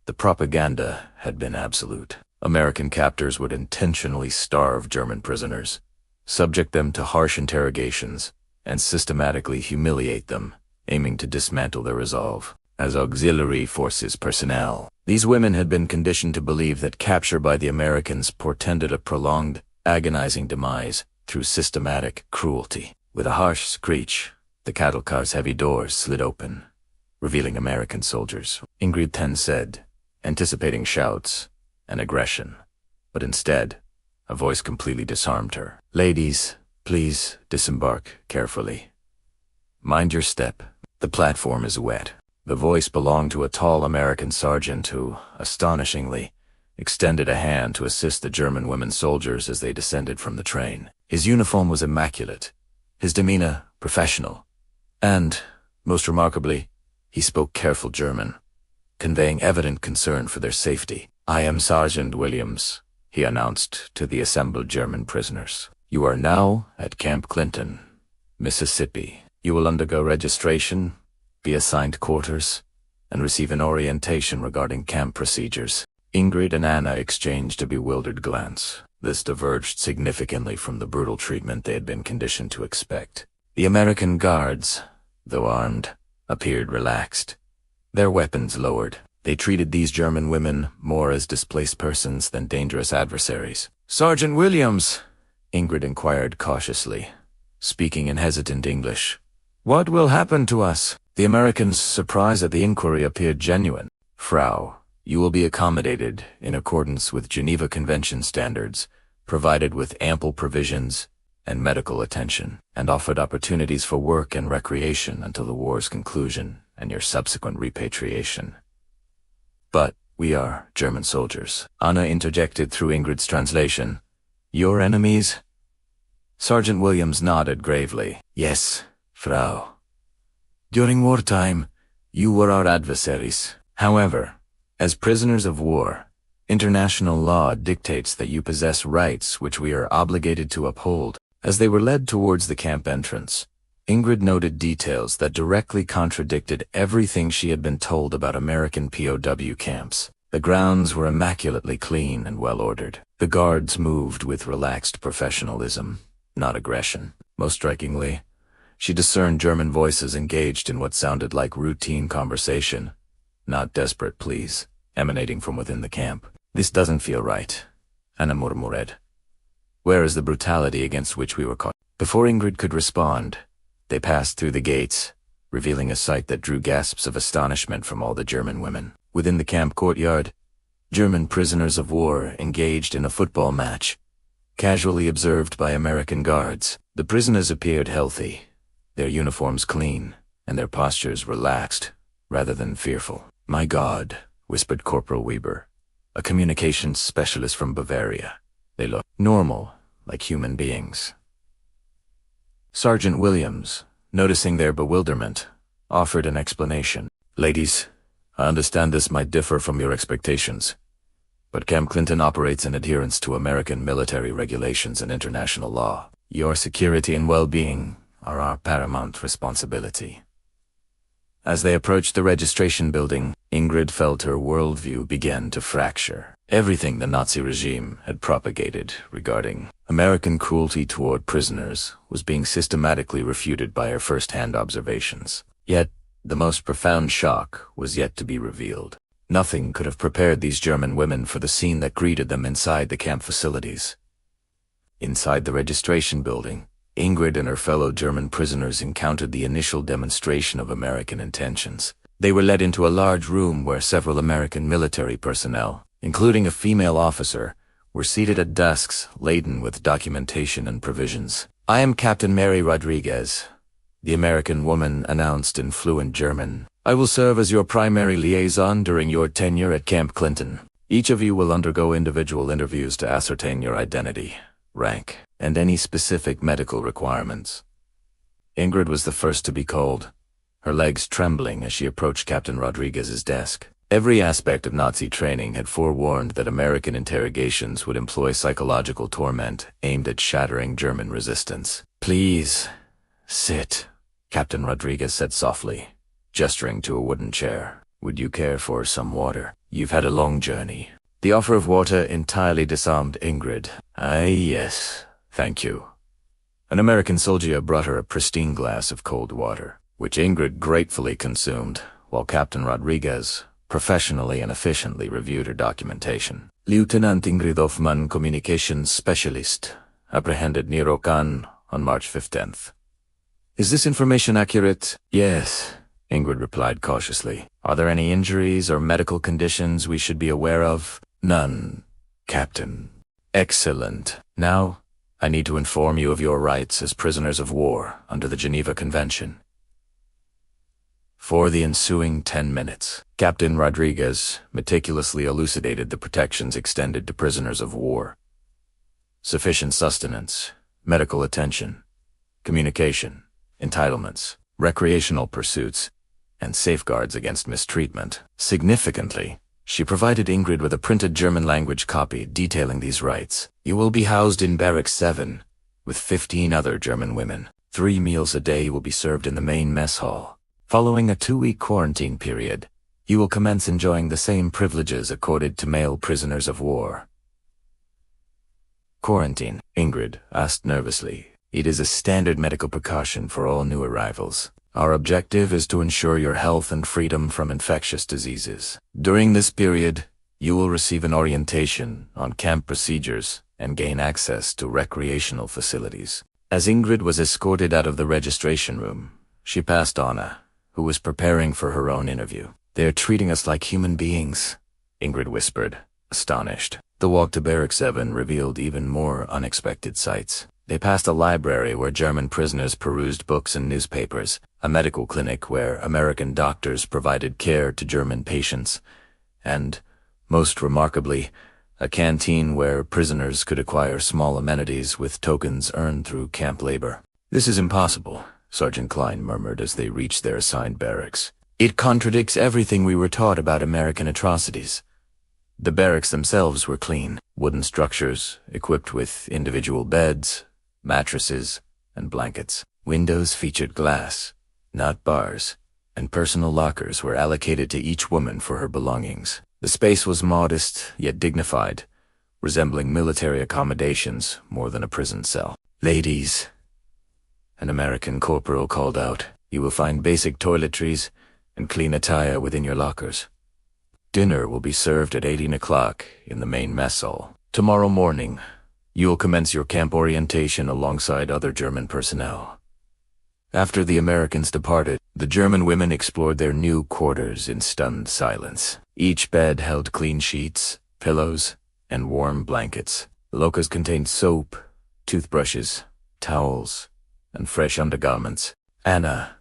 Speaker 1: The propaganda had been absolute. American captors would intentionally starve German prisoners, subject them to harsh interrogations, and systematically humiliate them, aiming to dismantle their resolve. As auxiliary forces personnel, these women had been conditioned to believe that capture by the Americans portended a prolonged, agonizing demise through systematic cruelty. With a harsh screech, the cattle car's heavy doors slid open, revealing American soldiers. Ingrid then said, anticipating shouts and aggression, but instead, a voice completely disarmed her. "Ladies, please disembark carefully. Mind your step. The platform is wet." The voice belonged to a tall American sergeant who, astonishingly, extended a hand to assist the German women soldiers as they descended from the train. His uniform was immaculate, his demeanor professional, and, most remarkably, he spoke careful German, conveying evident concern for their safety. "I am Sergeant Williams," he announced to the assembled German prisoners. "You are now at Camp Clinton, Mississippi. You will undergo registration, be assigned quarters, and receive an orientation regarding camp procedures. Ingrid and Anna exchanged a bewildered glance. This diverged significantly from the brutal treatment they had been conditioned to expect. The American guards, though armed, appeared relaxed, their weapons lowered. They treated these German women more as displaced persons than dangerous adversaries. "Sergeant Williams," Ingrid inquired cautiously, speaking in hesitant English, "what will happen to us?" The American's surprise at the inquiry appeared genuine. "Frau, you will be accommodated in accordance with Geneva Convention standards, provided with ample provisions and medical attention, and offered opportunities for work and recreation until the war's conclusion and your subsequent repatriation." "But we are German soldiers," Anna interjected through Ingrid's translation. "Your enemies?" Sergeant Williams nodded gravely. "Yes, Frau. During wartime, you were our adversaries. However, as prisoners of war, international law dictates that you possess rights which we are obligated to uphold." As they were led towards the camp entrance, Ingrid noted details that directly contradicted everything she had been told about American POW camps. The grounds were immaculately clean and well-ordered. The guards moved with relaxed professionalism, not aggression. Most strikingly, she discerned German voices engaged in what sounded like routine conversation, not desperate pleas, emanating from within the camp. "This doesn't feel right," Anna murmured. "Where is the brutality against which we were caught?" Before Ingrid could respond, they passed through the gates, revealing a sight that drew gasps of astonishment from all the German women. Within the camp courtyard, German prisoners of war engaged in a football match, casually observed by American guards. The prisoners appeared healthy, their uniforms clean, and their postures relaxed, rather than fearful. "My God," whispered Corporal Weber, a communications specialist from Bavaria. "They look normal, like human beings." Sergeant Williams, noticing their bewilderment, offered an explanation. "Ladies, I understand this might differ from your expectations, but Camp Clinton operates in adherence to American military regulations and international law. Your security and well-being are our paramount responsibility." As they approached the registration building, Ingrid felt her worldview begin to fracture. Everything the Nazi regime had propagated regarding American cruelty toward prisoners was being systematically refuted by her first-hand observations. Yet, the most profound shock was yet to be revealed. Nothing could have prepared these German women for the scene that greeted them inside the camp facilities. Inside the registration building, Ingrid and her fellow German prisoners encountered the initial demonstration of American intentions. They were led into a large room where several American military personnel, including a female officer, were seated at desks laden with documentation and provisions. "I am Captain Mary Rodriguez," the American woman announced in fluent German. "I will serve as your primary liaison during your tenure at Camp Clinton. Each of you will undergo individual interviews to ascertain your identity, rank, and any specific medical requirements." Ingrid was the first to be called, her legs trembling as she approached Captain Rodriguez's desk. Every aspect of Nazi training had forewarned that American interrogations would employ psychological torment aimed at shattering German resistance. "Please, sit," Captain Rodriguez said softly, gesturing to a wooden chair. "Would you care for some water? You've had a long journey." The offer of water entirely disarmed Ingrid. Yes, thank you." An American soldier brought her a pristine glass of cold water, which Ingrid gratefully consumed, while Captain Rodriguez professionally and efficiently reviewed her documentation. "Lieutenant Ingrid Hoffmann, Communications Specialist, apprehended near Okan on March 15th. Is this information accurate?" "Yes," Ingrid replied cautiously. "Are there any injuries or medical conditions we should be aware of?" "None, Captain." "Excellent. Now, I need to inform you of your rights as prisoners of war under the Geneva Convention." For the ensuing 10 minutes, Captain Rodriguez meticulously elucidated the protections extended to prisoners of war. Sufficient sustenance, medical attention, communication, entitlements, recreational pursuits, and safeguards against mistreatment. Significantly, she provided Ingrid with a printed German-language copy detailing these rights. "You will be housed in Barracks 7, with 15 other German women. 3 meals a day will be served in the main mess hall. Following a 2-week quarantine period, You will commence enjoying the same privileges accorded to male prisoners of war. Quarantine, Ingrid asked nervously. It is a standard medical precaution for all new arrivals. Our objective is to ensure your health and freedom from infectious diseases. During this period, you will receive an orientation on camp procedures and gain access to recreational facilities. As Ingrid was escorted out of the registration room, she passed Anna, who was preparing for her own interview. They are treating us like human beings, Ingrid whispered, astonished. The walk to Barrack 7 revealed even more unexpected sights. They passed a library where German prisoners perused books and newspapers, a medical clinic where American doctors provided care to German patients, and, most remarkably, a canteen where prisoners could acquire small amenities with tokens earned through camp labor. This is impossible, Sergeant Klein murmured as they reached their assigned barracks. It contradicts everything we were taught about American atrocities. The barracks themselves were clean, wooden structures equipped with individual beds, mattresses, and blankets. Windows featured glass, not bars, and personal lockers were allocated to each woman for her belongings. The space was modest yet dignified, resembling military accommodations more than a prison cell. Ladies, an American corporal called out, you will find basic toiletries and clean attire within your lockers. Dinner will be served at 18 o'clock in the main mess hall. Tomorrow morning, you will commence your camp orientation alongside other German personnel. After the Americans departed, the German women explored their new quarters in stunned silence. Each bed held clean sheets, pillows, and warm blankets. The lockers contained soap, toothbrushes, towels, and fresh undergarments. Anna,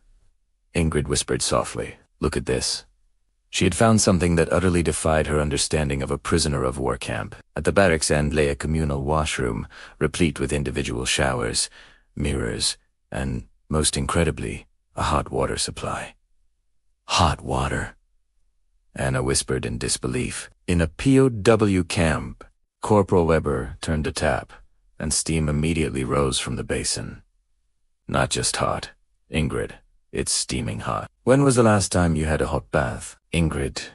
Speaker 1: Ingrid whispered softly, look at this. She had found something that utterly defied her understanding of a prisoner of war camp. At the barracks end lay a communal washroom, replete with individual showers, mirrors, and, most incredibly, a hot water supply. Hot water? Anna whispered in disbelief. In a POW camp, Corporal Weber turned a tap, and steam immediately rose from the basin. Not just hot, Ingrid. It's steaming hot. When was the last time you had a hot bath? Ingrid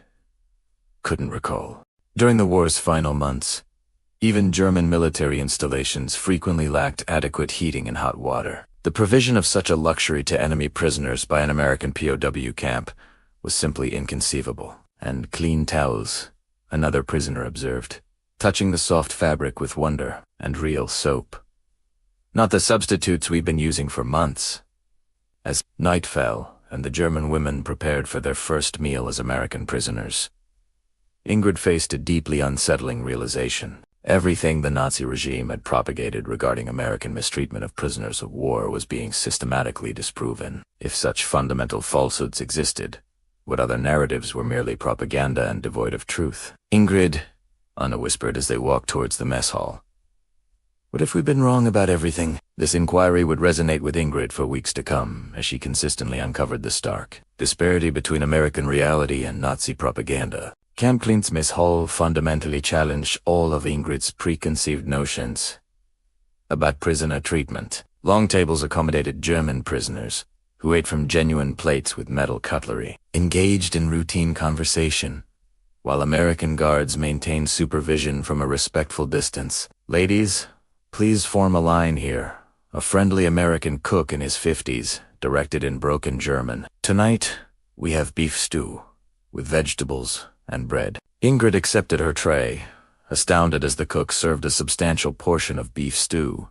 Speaker 1: couldn't recall. During the war's final months, even German military installations frequently lacked adequate heating and hot water. The provision of such a luxury to enemy prisoners by an American POW camp was simply inconceivable. And clean towels, another prisoner observed, touching the soft fabric with wonder, and real soap. Not the substitutes we've been using for months. As night fell, and the German women prepared for their first meal as American prisoners, Ingrid faced a deeply unsettling realization. Everything the Nazi regime had propagated regarding American mistreatment of prisoners of war was being systematically disproven. If such fundamental falsehoods existed, what other narratives were merely propaganda and devoid of truth? Ingrid, Anna whispered as they walked towards the mess hall. What if we've been wrong about everything? This inquiry would resonate with Ingrid for weeks to come, as she consistently uncovered the stark disparity between American reality and Nazi propaganda. Camp Klint's Miss Hall fundamentally challenged all of Ingrid's preconceived notions about prisoner treatment. Long tables accommodated German prisoners, who ate from genuine plates with metal cutlery, engaged in routine conversation, while American guards maintained supervision from a respectful distance. Ladies, please form a line here. A friendly American cook in his 50s directed in broken German. Tonight, we have beef stew, with vegetables and bread. Ingrid accepted her tray, astounded as the cook served a substantial portion of beef stew,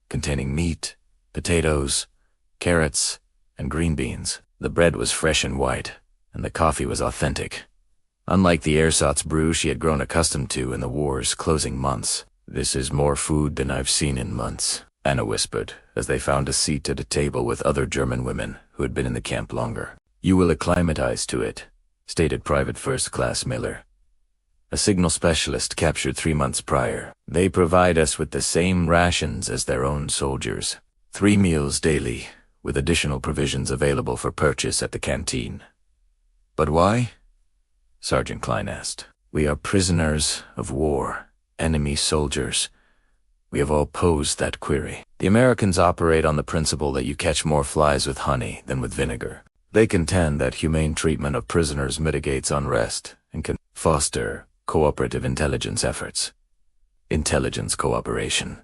Speaker 1: containing meat, potatoes, carrots, and green beans. The bread was fresh and white, and the coffee was authentic. Unlike the ersatz brew she had grown accustomed to in the war's closing months. This is more food than I've seen in months, Anna whispered, as they found a seat at a table with other German women who had been in the camp longer. You will acclimatize to it, stated Private First Class Miller, a signal specialist captured 3 months prior. They provide us with the same rations as their own soldiers. 3 meals daily, with additional provisions available for purchase at the canteen. But why? Sergeant Klein asked. We are prisoners of war, enemy soldiers. We have all posed that query. The Americans operate on the principle that you catch more flies with honey than with vinegar. They contend that humane treatment of prisoners mitigates unrest and can foster cooperative intelligence efforts. Intelligence cooperation.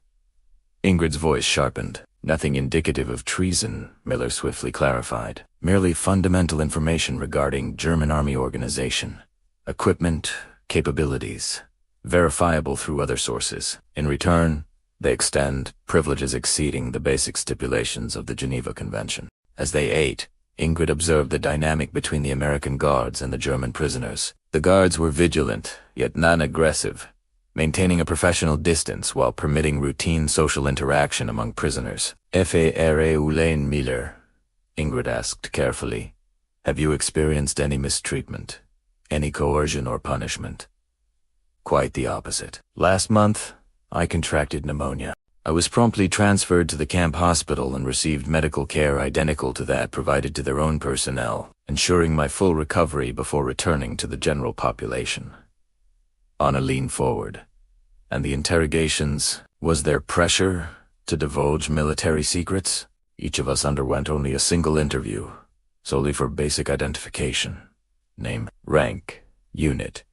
Speaker 1: Ingrid's voice sharpened. Nothing indicative of treason, Miller swiftly clarified. Merely fundamental information regarding German army organization, equipment, capabilities, verifiable through other sources. In return, they extend privileges exceeding the basic stipulations of the Geneva Convention. As they ate, Ingrid observed the dynamic between the American guards and the German prisoners. The guards were vigilant, yet non-aggressive, maintaining a professional distance while permitting routine social interaction among prisoners. F.A.R.A.U.L.A.N. Miller, Ingrid asked carefully, have you experienced any mistreatment, any coercion or punishment? Quite the opposite. Last month, I contracted pneumonia. I was promptly transferred to the camp hospital and received medical care identical to that provided to their own personnel, ensuring my full recovery before returning to the general population. Anna leaned forward. And the interrogations, was there pressure to divulge military secrets? Each of us underwent only a single interview, solely for basic identification. Name, rank, unit,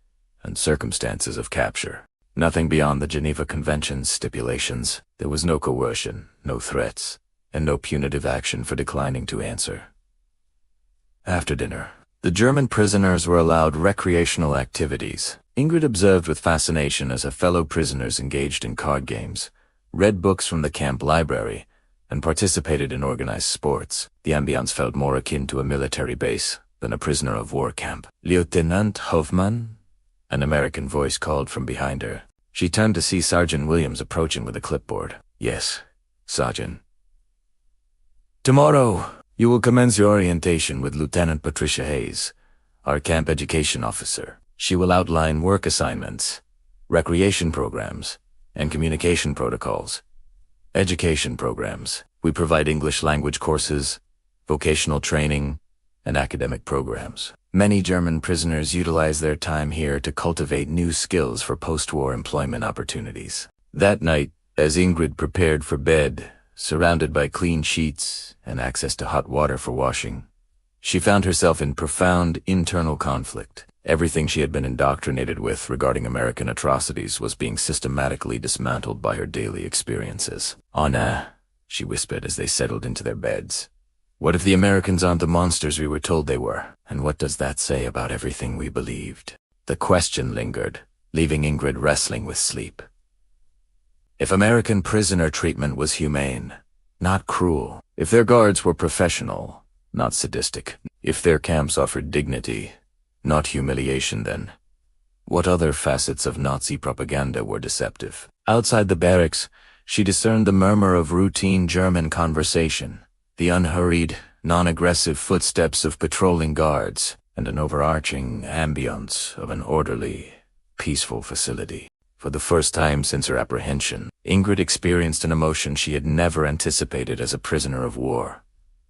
Speaker 1: and circumstances of capture. Nothing beyond the Geneva Convention's stipulations. There was no coercion, no threats, and no punitive action for declining to answer. After dinner, the German prisoners were allowed recreational activities. Ingrid observed with fascination as her fellow prisoners engaged in card games, read books from the camp library, and participated in organized sports. The ambiance felt more akin to a military base than a prisoner of war camp. Lieutenant Hoffman? An American voice called from behind her. She turned to see Sergeant Williams approaching with a clipboard. Yes, Sergeant. Tomorrow, you will commence your orientation with Lieutenant Patricia Hayes, our camp education officer. She will outline work assignments, recreation programs, and communication protocols. Education programs. We provide English language courses, vocational training, and academic programs. Many German prisoners utilize their time here to cultivate new skills for post-war employment opportunities. That night, as Ingrid prepared for bed, surrounded by clean sheets and access to hot water for washing, she found herself in profound internal conflict. Everything she had been indoctrinated with regarding American atrocities was being systematically dismantled by her daily experiences. Anna, she whispered as they settled into their beds. What if the Americans aren't the monsters we were told they were? And what does that say about everything we believed? The question lingered, leaving Ingrid wrestling with sleep. If American prisoner treatment was humane, not cruel, if their guards were professional, not sadistic, if their camps offered dignity, not humiliation, then what other facets of Nazi propaganda were deceptive? Outside the barracks, she discerned the murmur of routine German conversation, the unhurried, non-aggressive footsteps of patrolling guards, and an overarching ambience of an orderly, peaceful facility. For the first time since her apprehension, Ingrid experienced an emotion she had never anticipated as a prisoner of war.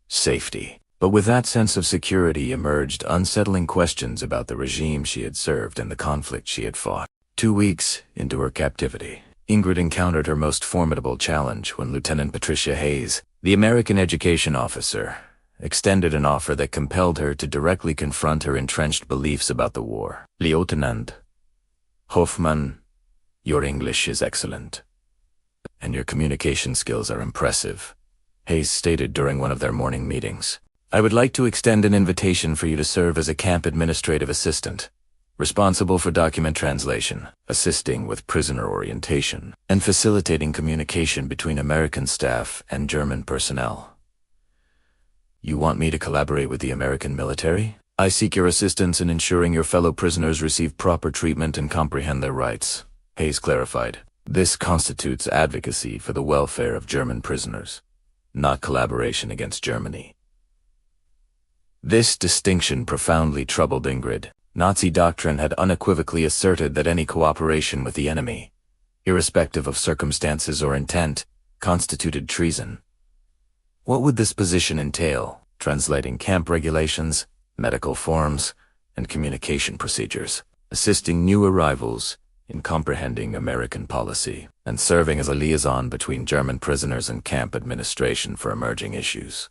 Speaker 1: Safety. But with that sense of security emerged unsettling questions about the regime she had served and the conflict she had fought. 2 weeks into her captivity, Ingrid encountered her most formidable challenge when Lieutenant Patricia Hayes, the American education officer, extended an offer that compelled her to directly confront her entrenched beliefs about the war. Lieutenant Hoffman, your English is excellent, and your communication skills are impressive, Hayes stated during one of their morning meetings. I would like to extend an invitation for you to serve as a camp administrative assistant, responsible for document translation, assisting with prisoner orientation, and facilitating communication between American staff and German personnel. You want me to collaborate with the American military? I seek your assistance in ensuring your fellow prisoners receive proper treatment and comprehend their rights, Hayes clarified. This constitutes advocacy for the welfare of German prisoners, not collaboration against Germany. This distinction profoundly troubled Ingrid. Nazi doctrine had unequivocally asserted that any cooperation with the enemy, irrespective of circumstances or intent, constituted treason. What would this position entail? Translating camp regulations, medical forms, and communication procedures, assisting new arrivals in comprehending American policy, and serving as a liaison between German prisoners and camp administration for emerging issues.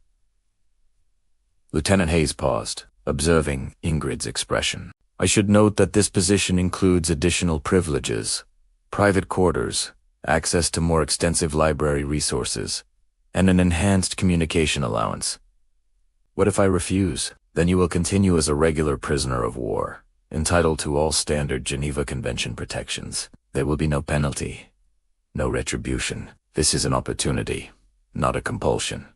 Speaker 1: Lieutenant Hayes paused, observing Ingrid's expression. I should note that this position includes additional privileges, private quarters, access to more extensive library resources, and an enhanced communication allowance. What if I refuse? Then you will continue as a regular prisoner of war, entitled to all standard Geneva Convention protections. There will be no penalty, no retribution. This is an opportunity, not a compulsion.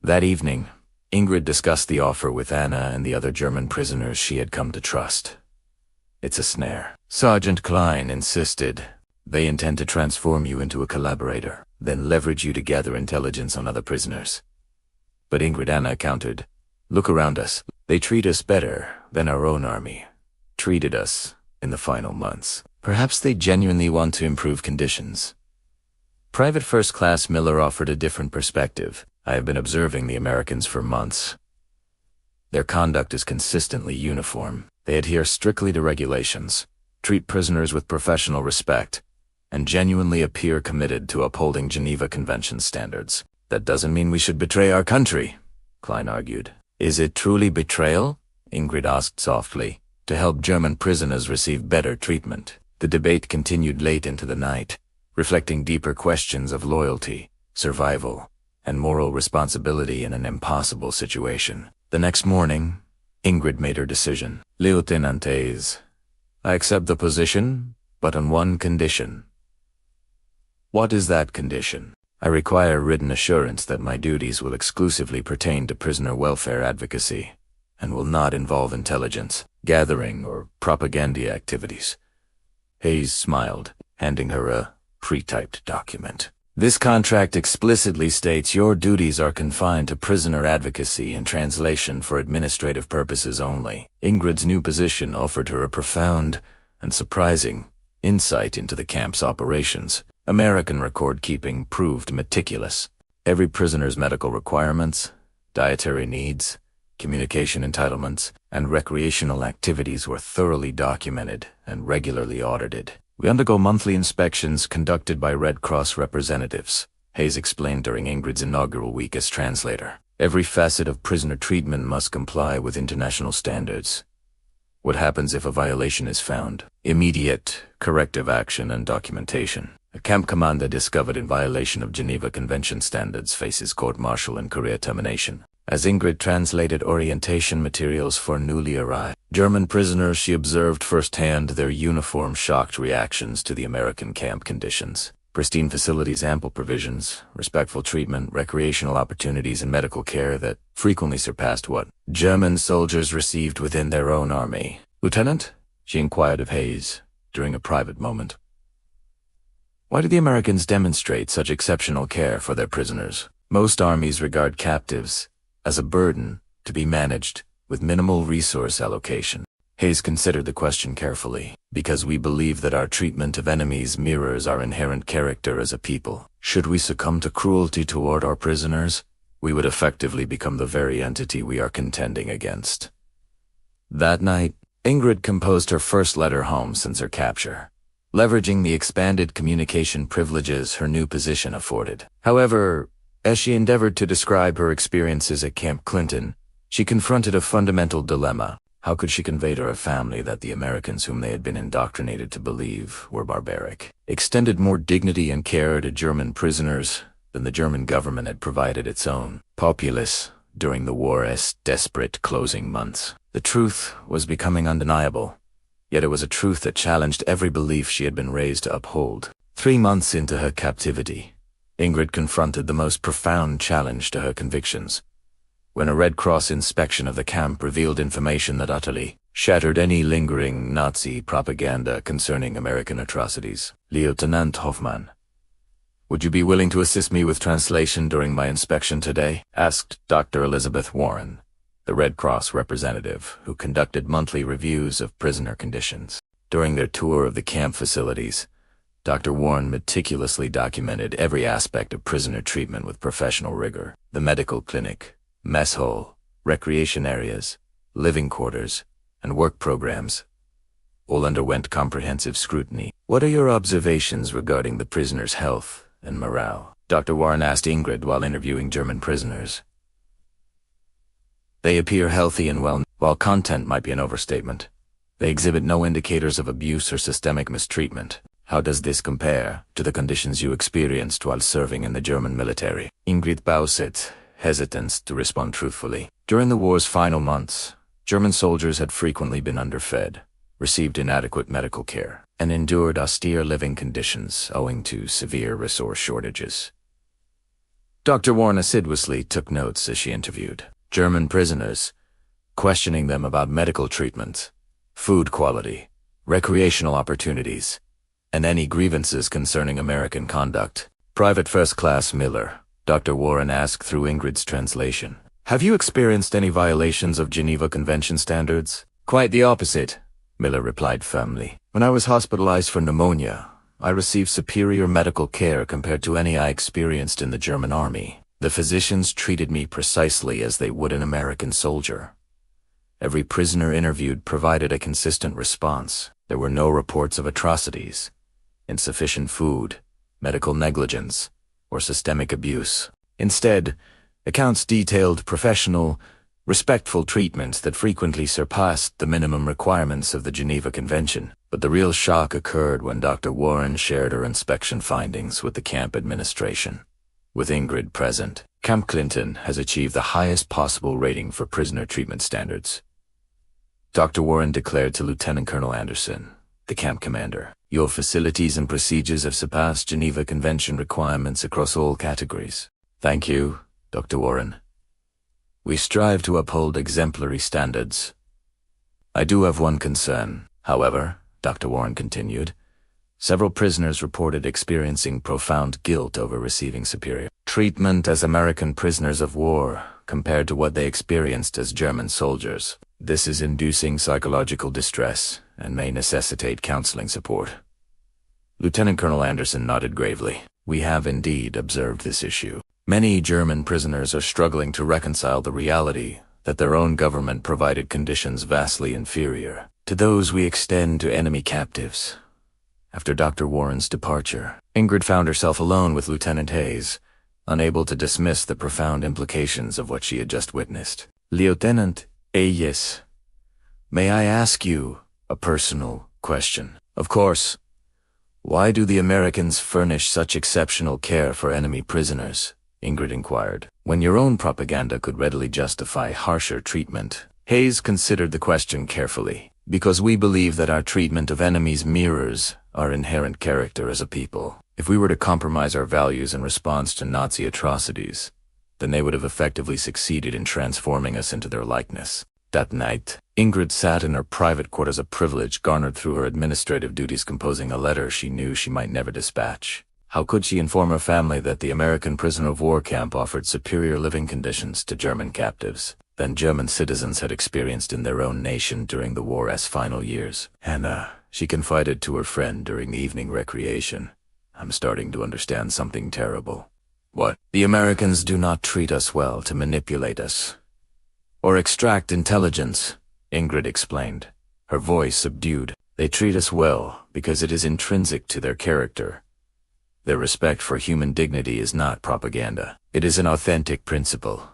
Speaker 1: That evening, Ingrid discussed the offer with Anna and the other German prisoners she had come to trust. It's a snare. Sergeant Klein insisted. They intend to transform you into a collaborator, then leverage you to gather intelligence on other prisoners. But Ingrid Anna countered, look around us. They treat us better than our own army treated us in the final months. Perhaps they genuinely want to improve conditions. Private First Class Miller offered a different perspective. I have been observing the Americans for months. Their conduct is consistently uniform. They adhere strictly to regulations, treat prisoners with professional respect, and genuinely appear committed to upholding Geneva Convention standards. That doesn't mean we should betray our country, Klein argued. Is it truly betrayal? Ingrid asked softly, to help German prisoners receive better treatment. The debate continued late into the night, reflecting deeper questions of loyalty, survival, and moral responsibility in an impossible situation. The next morning, Ingrid made her decision. Lieutenant Hayes, I accept the position, but on one condition. What is that condition? I require written assurance that my duties will exclusively pertain to prisoner welfare advocacy, and will not involve intelligence, gathering, or propaganda activities. Hayes smiled, handing her a pre-typed document. This contract explicitly states your duties are confined to prisoner advocacy and translation for administrative purposes only. Ingrid's new position offered her a profound and surprising insight into the camp's operations. American record-keeping proved meticulous. Every prisoner's medical requirements, dietary needs, communication entitlements, and recreational activities were thoroughly documented and regularly audited. We undergo monthly inspections conducted by Red Cross representatives, Hayes explained during Ingrid's inaugural week as translator. Every facet of prisoner treatment must comply with international standards. What happens if a violation is found? Immediate corrective action and documentation. A camp commander discovered in violation of Geneva Convention standards faces court-martial and career termination. As Ingrid translated orientation materials for newly arrived German prisoners, she observed firsthand their uniform shocked reactions to the American camp conditions. Pristine facilities, ample provisions, respectful treatment, recreational opportunities, and medical care that frequently surpassed what German soldiers received within their own army. Lieutenant, she inquired of Hayes during a private moment. Why do the Americans demonstrate such exceptional care for their prisoners? Most armies regard captives as a burden to be managed with minimal resource allocation. Hayes considered the question carefully. Because we believe that our treatment of enemies mirrors our inherent character as a people. Should we succumb to cruelty toward our prisoners, we would effectively become the very entity we are contending against. That night, Ingrid composed her first letter home since her capture, leveraging the expanded communication privileges her new position afforded. However, as she endeavored to describe her experiences at Camp Clinton, she confronted a fundamental dilemma. How could she convey to her family that the Americans whom they had been indoctrinated to believe were barbaric extended more dignity and care to German prisoners than the German government had provided its own populace during the war's desperate closing months? The truth was becoming undeniable, yet it was a truth that challenged every belief she had been raised to uphold. 3 months into her captivity, Ingrid confronted the most profound challenge to her convictions, when a Red Cross inspection of the camp revealed information that utterly shattered any lingering Nazi propaganda concerning American atrocities. Lieutenant Hoffmann, would you be willing to assist me with translation during my inspection today? Asked Dr. Elizabeth Warren, the Red Cross representative who conducted monthly reviews of prisoner conditions. During their tour of the camp facilities, Dr. Warren meticulously documented every aspect of prisoner treatment with professional rigor. The medical clinic, mess hall, recreation areas, living quarters, and work programs all underwent comprehensive scrutiny. What are your observations regarding the prisoners' health and morale? Dr. Warren asked Ingrid while interviewing German prisoners. They appear healthy and well, while content might be an overstatement. They exhibit no indicators of abuse or systemic mistreatment. How does this compare to the conditions you experienced while serving in the German military? Ingrid Bausit, hesitant to respond truthfully. During the war's final months, German soldiers had frequently been underfed, received inadequate medical care, and endured austere living conditions owing to severe resource shortages. Dr. Warren assiduously took notes as she interviewed German prisoners, questioning them about medical treatment, food quality, recreational opportunities, and any grievances concerning American conduct. Private First Class Miller, Dr. Warren asked through Ingrid's translation, "Have you experienced any violations of Geneva Convention standards?" "Quite the opposite," Miller replied firmly. "When I was hospitalized for pneumonia, I received superior medical care compared to any I experienced in the German army. The physicians treated me precisely as they would an American soldier. Every prisoner interviewed provided a consistent response. There were no reports of atrocities, insufficient food, medical negligence, or systemic abuse. Instead, accounts detailed professional, respectful treatment that frequently surpassed the minimum requirements of the Geneva Convention. But the real shock occurred when Dr. Warren shared her inspection findings with the camp administration. With Ingrid present, Camp Clinton has achieved the highest possible rating for prisoner treatment standards. Dr. Warren declared to Lieutenant Colonel Anderson, the camp commander, "Your facilities and procedures have surpassed Geneva Convention requirements across all categories." "Thank you, Dr. Warren. We strive to uphold exemplary standards. I do have one concern, however," Dr. Warren continued. "Several prisoners reported experiencing profound guilt over receiving superior treatment as American prisoners of war compared to what they experienced as German soldiers. This is inducing psychological distress and may necessitate counseling support." Lieutenant Colonel Anderson nodded gravely. "We have indeed observed this issue. Many German prisoners are struggling to reconcile the reality that their own government provided conditions vastly inferior to those we extend to enemy captives." After Dr. Warren's departure, Ingrid found herself alone with Lieutenant Hayes, unable to dismiss the profound implications of what she had just witnessed. "Lieutenant Hayes, may I ask you a personal question?" "Of course." "Why do the Americans furnish such exceptional care for enemy prisoners?" Ingrid inquired, "when your own propaganda could readily justify harsher treatment." Hayes considered the question carefully. "Because we believe that our treatment of enemies mirrors our inherent character as a people. If we were to compromise our values in response to Nazi atrocities, then they would have effectively succeeded in transforming us into their likeness." That night, Ingrid sat in her private quarters, a privilege garnered through her administrative duties, composing a letter she knew she might never dispatch. How could she inform her family that the American prisoner of war camp offered superior living conditions to German captives than German citizens had experienced in their own nation during the war's final years? "Hannah," she confided to her friend during the evening recreation, "I'm starting to understand something terrible." "What?" "The Americans do not treat us well to manipulate us or extract intelligence," Ingrid explained, her voice subdued. "They treat us well because it is intrinsic to their character. Their respect for human dignity is not propaganda. It is an authentic principle."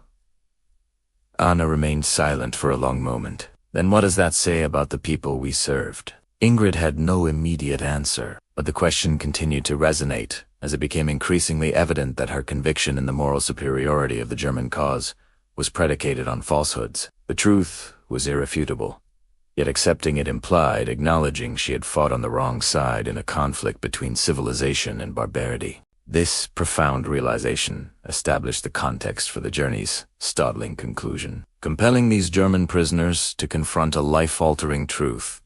Speaker 1: Anna remained silent for a long moment. "Then what does that say about the people we served?" Ingrid had no immediate answer, but the question continued to resonate as it became increasingly evident that her conviction in the moral superiority of the German cause was predicated on falsehoods. The truth was irrefutable, yet accepting it implied acknowledging she had fought on the wrong side in a conflict between civilization and barbarity. This profound realization established the context for the journey's startling conclusion, compelling these German prisoners to confront a life-altering truth.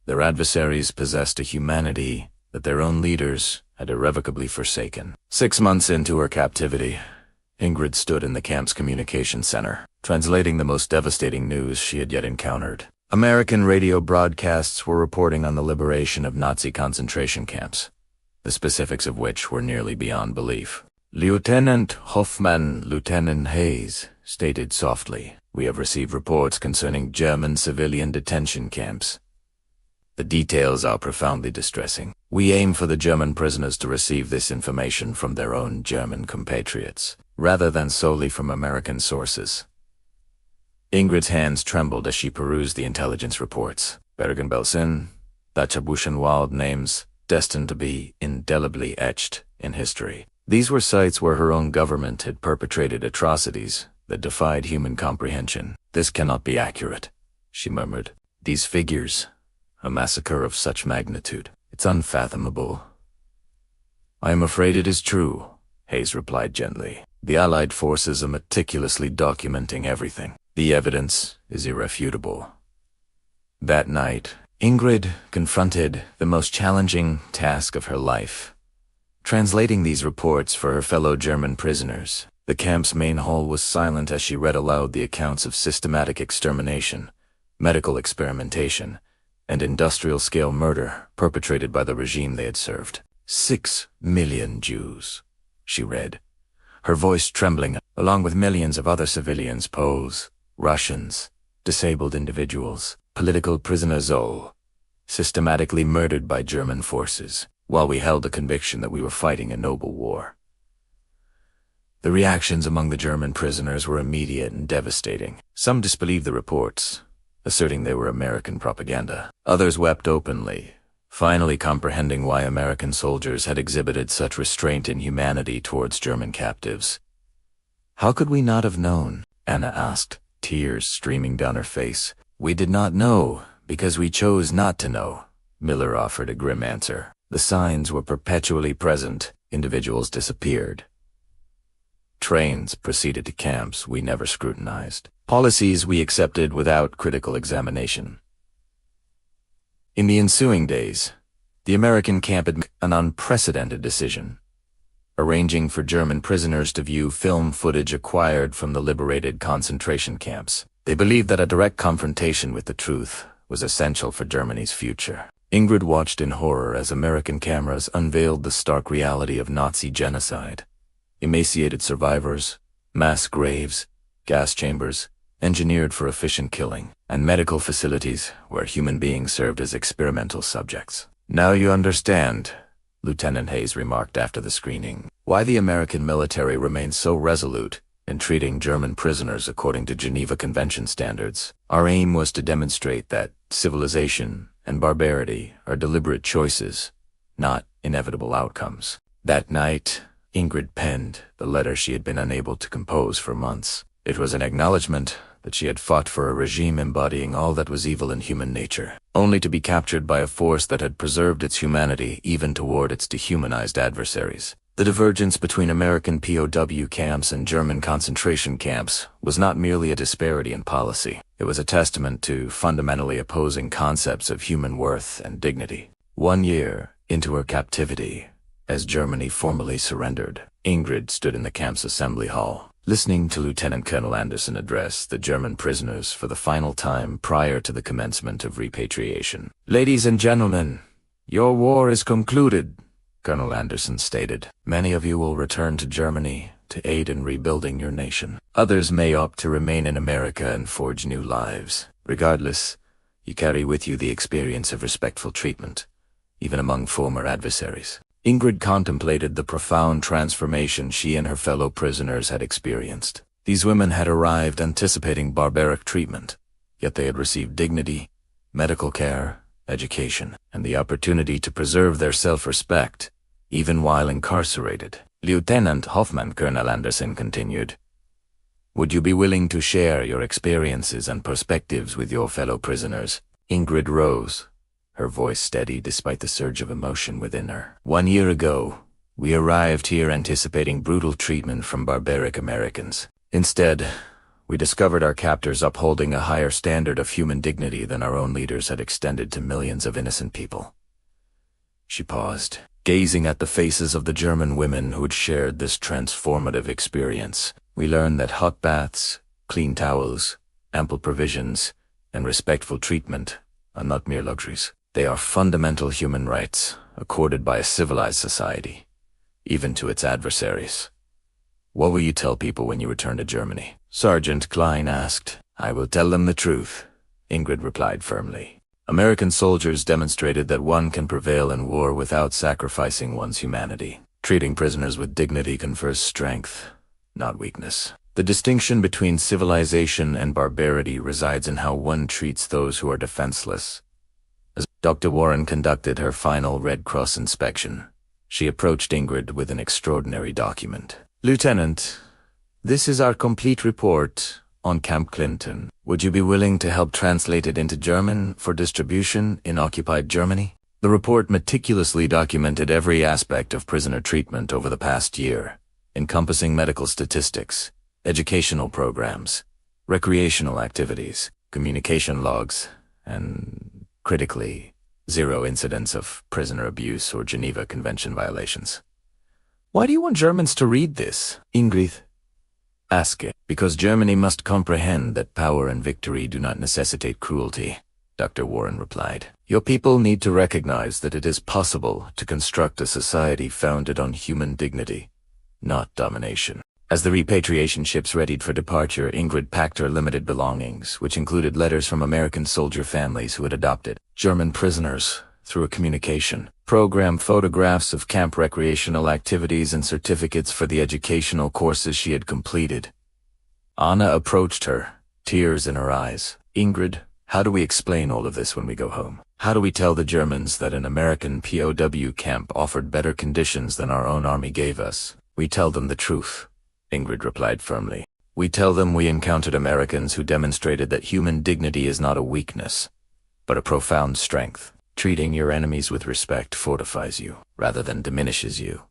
Speaker 1: Their adversaries possessed a humanity that their own leaders had irrevocably forsaken. 6 months into her captivity, Ingrid stood in the camp's communication center, translating the most devastating news she had yet encountered. American radio broadcasts were reporting on the liberation of Nazi concentration camps, the specifics of which were nearly beyond belief. Lieutenant Hoffman, Lieutenant Hayes, stated softly, "We have received reports concerning German civilian detention camps. The details are profoundly distressing. We aim for the German prisoners to receive this information from their own German compatriots, rather than solely from American sources." Ingrid's hands trembled as she perused the intelligence reports. Bergen-Belsen, Dachabuchenwald names destined to be indelibly etched in history. These were sites where her own government had perpetrated atrocities that defied human comprehension. "This cannot be accurate," she murmured. "These figures, a massacre of such magnitude, it's unfathomable." "I am afraid it is true," Hayes replied gently. "The Allied forces are meticulously documenting everything. The evidence is irrefutable." That night, Ingrid confronted the most challenging task of her life: translating these reports for her fellow German prisoners. The camp's main hall was silent as she read aloud the accounts of systematic extermination, medical experimentation, and industrial-scale murder perpetrated by the regime they had served. 6 million Jews, she read, her voice trembling, along with millions of other civilians, Poles, Russians, disabled individuals, political prisoners, all systematically murdered by German forces, while we held the conviction that we were fighting a noble war. The reactions among the German prisoners were immediate and devastating. Some disbelieved the reports, asserting they were American propaganda. Others wept openly, finally comprehending why American soldiers had exhibited such restraint and humanity towards German captives. "How could we not have known?" Anna asked, tears streaming down her face. "We did not know because we chose not to know," Miller offered a grim answer. "The signs were perpetually present. Individuals disappeared. Trains proceeded to camps we never scrutinized. Policies we accepted without critical examination." In the ensuing days, the American camp had made an unprecedented decision, arranging for German prisoners to view film footage acquired from the liberated concentration camps. They believed that a direct confrontation with the truth was essential for Germany's future. Ingrid watched in horror as American cameras unveiled the stark reality of Nazi genocide. Emaciated survivors, mass graves, gas chambers, engineered for efficient killing, and medical facilities where human beings served as experimental subjects. "Now you understand," Lieutenant Hayes remarked after the screening, "why the American military remains so resolute in treating German prisoners according to Geneva Convention standards. Our aim was to demonstrate that civilization and barbarity are deliberate choices, not inevitable outcomes." That night, Ingrid penned the letter she had been unable to compose for months. It was an acknowledgement that she had fought for a regime embodying all that was evil in human nature, only to be captured by a force that had preserved its humanity even toward its dehumanized adversaries. The divergence between American POW camps and German concentration camps was not merely a disparity in policy. It was a testament to fundamentally opposing concepts of human worth and dignity. 1 year into her captivity, as Germany formally surrendered, Ingrid stood in the camp's assembly hall, listening to Lieutenant Colonel Anderson address the German prisoners for the final time prior to the commencement of repatriation. "Ladies and gentlemen, your war is concluded," Colonel Anderson stated. "Many of you will return to Germany to aid in rebuilding your nation. Others may opt to remain in America and forge new lives. Regardless, you carry with you the experience of respectful treatment, even among former adversaries." Ingrid contemplated the profound transformation she and her fellow prisoners had experienced. These women had arrived anticipating barbaric treatment, yet they had received dignity, medical care, education, and the opportunity to preserve their self-respect, even while incarcerated. Lieutenant Hoffman, Colonel Anderson continued, "Would you be willing to share your experiences and perspectives with your fellow prisoners?" Ingrid rose, her voice steady despite the surge of emotion within her. "1 year ago, we arrived here anticipating brutal treatment from barbaric Americans. Instead, we discovered our captors upholding a higher standard of human dignity than our own leaders had extended to millions of innocent people." She paused, gazing at the faces of the German women who had shared this transformative experience. "We learned that hot baths, clean towels, ample provisions, and respectful treatment are not mere luxuries. They are fundamental human rights accorded by a civilized society, even to its adversaries." "What will you tell people when you return to Germany?" Sergeant Klein asked. "I will tell them the truth," Ingrid replied firmly. "American soldiers demonstrated that one can prevail in war without sacrificing one's humanity. Treating prisoners with dignity confers strength, not weakness. The distinction between civilization and barbarity resides in how one treats those who are defenseless. As Dr. Warren conducted her final Red Cross inspection, she approached Ingrid with an extraordinary document. "Lieutenant, this is our complete report on Camp Clinton. Would you be willing to help translate it into German for distribution in occupied Germany?" The report meticulously documented every aspect of prisoner treatment over the past year, encompassing medical statistics, educational programs, recreational activities, communication logs, and, critically, 0 incidents of prisoner abuse or Geneva Convention violations. "Why do you want Germans to read this?" Ingrid asked. "Because Germany must comprehend that power and victory do not necessitate cruelty," Dr. Warren replied. "Your people need to recognize that it is possible to construct a society founded on human dignity, not domination." As the repatriation ships readied for departure, Ingrid packed her limited belongings, which included letters from American soldier families who had adopted German prisoners through a communication program, photographs of camp recreational activities, and certificates for the educational courses she had completed. Anna approached her, tears in her eyes. "Ingrid, how do we explain all of this when we go home? How do we tell the Germans that an American POW camp offered better conditions than our own army gave us?" "We tell them the truth," Ingrid replied firmly. "We tell them we encountered Americans who demonstrated that human dignity is not a weakness, but a profound strength. Treating your enemies with respect fortifies you, rather than diminishes you."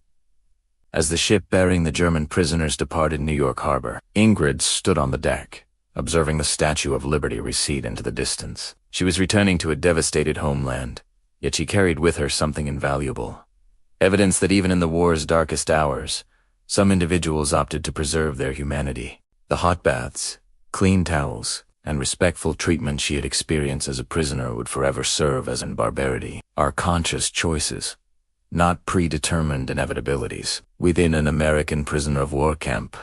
Speaker 1: As the ship bearing the German prisoners departed New York Harbor, Ingrid stood on the deck, observing the Statue of Liberty recede into the distance. She was returning to a devastated homeland, yet she carried with her something invaluable. Evidence that even in the war's darkest hours, some individuals opted to preserve their humanity. The hot baths, clean towels, and respectful treatment she had experienced as a prisoner would forever serve as in barbarity. Our conscious choices, not predetermined inevitabilities. Within an American prisoner of war camp,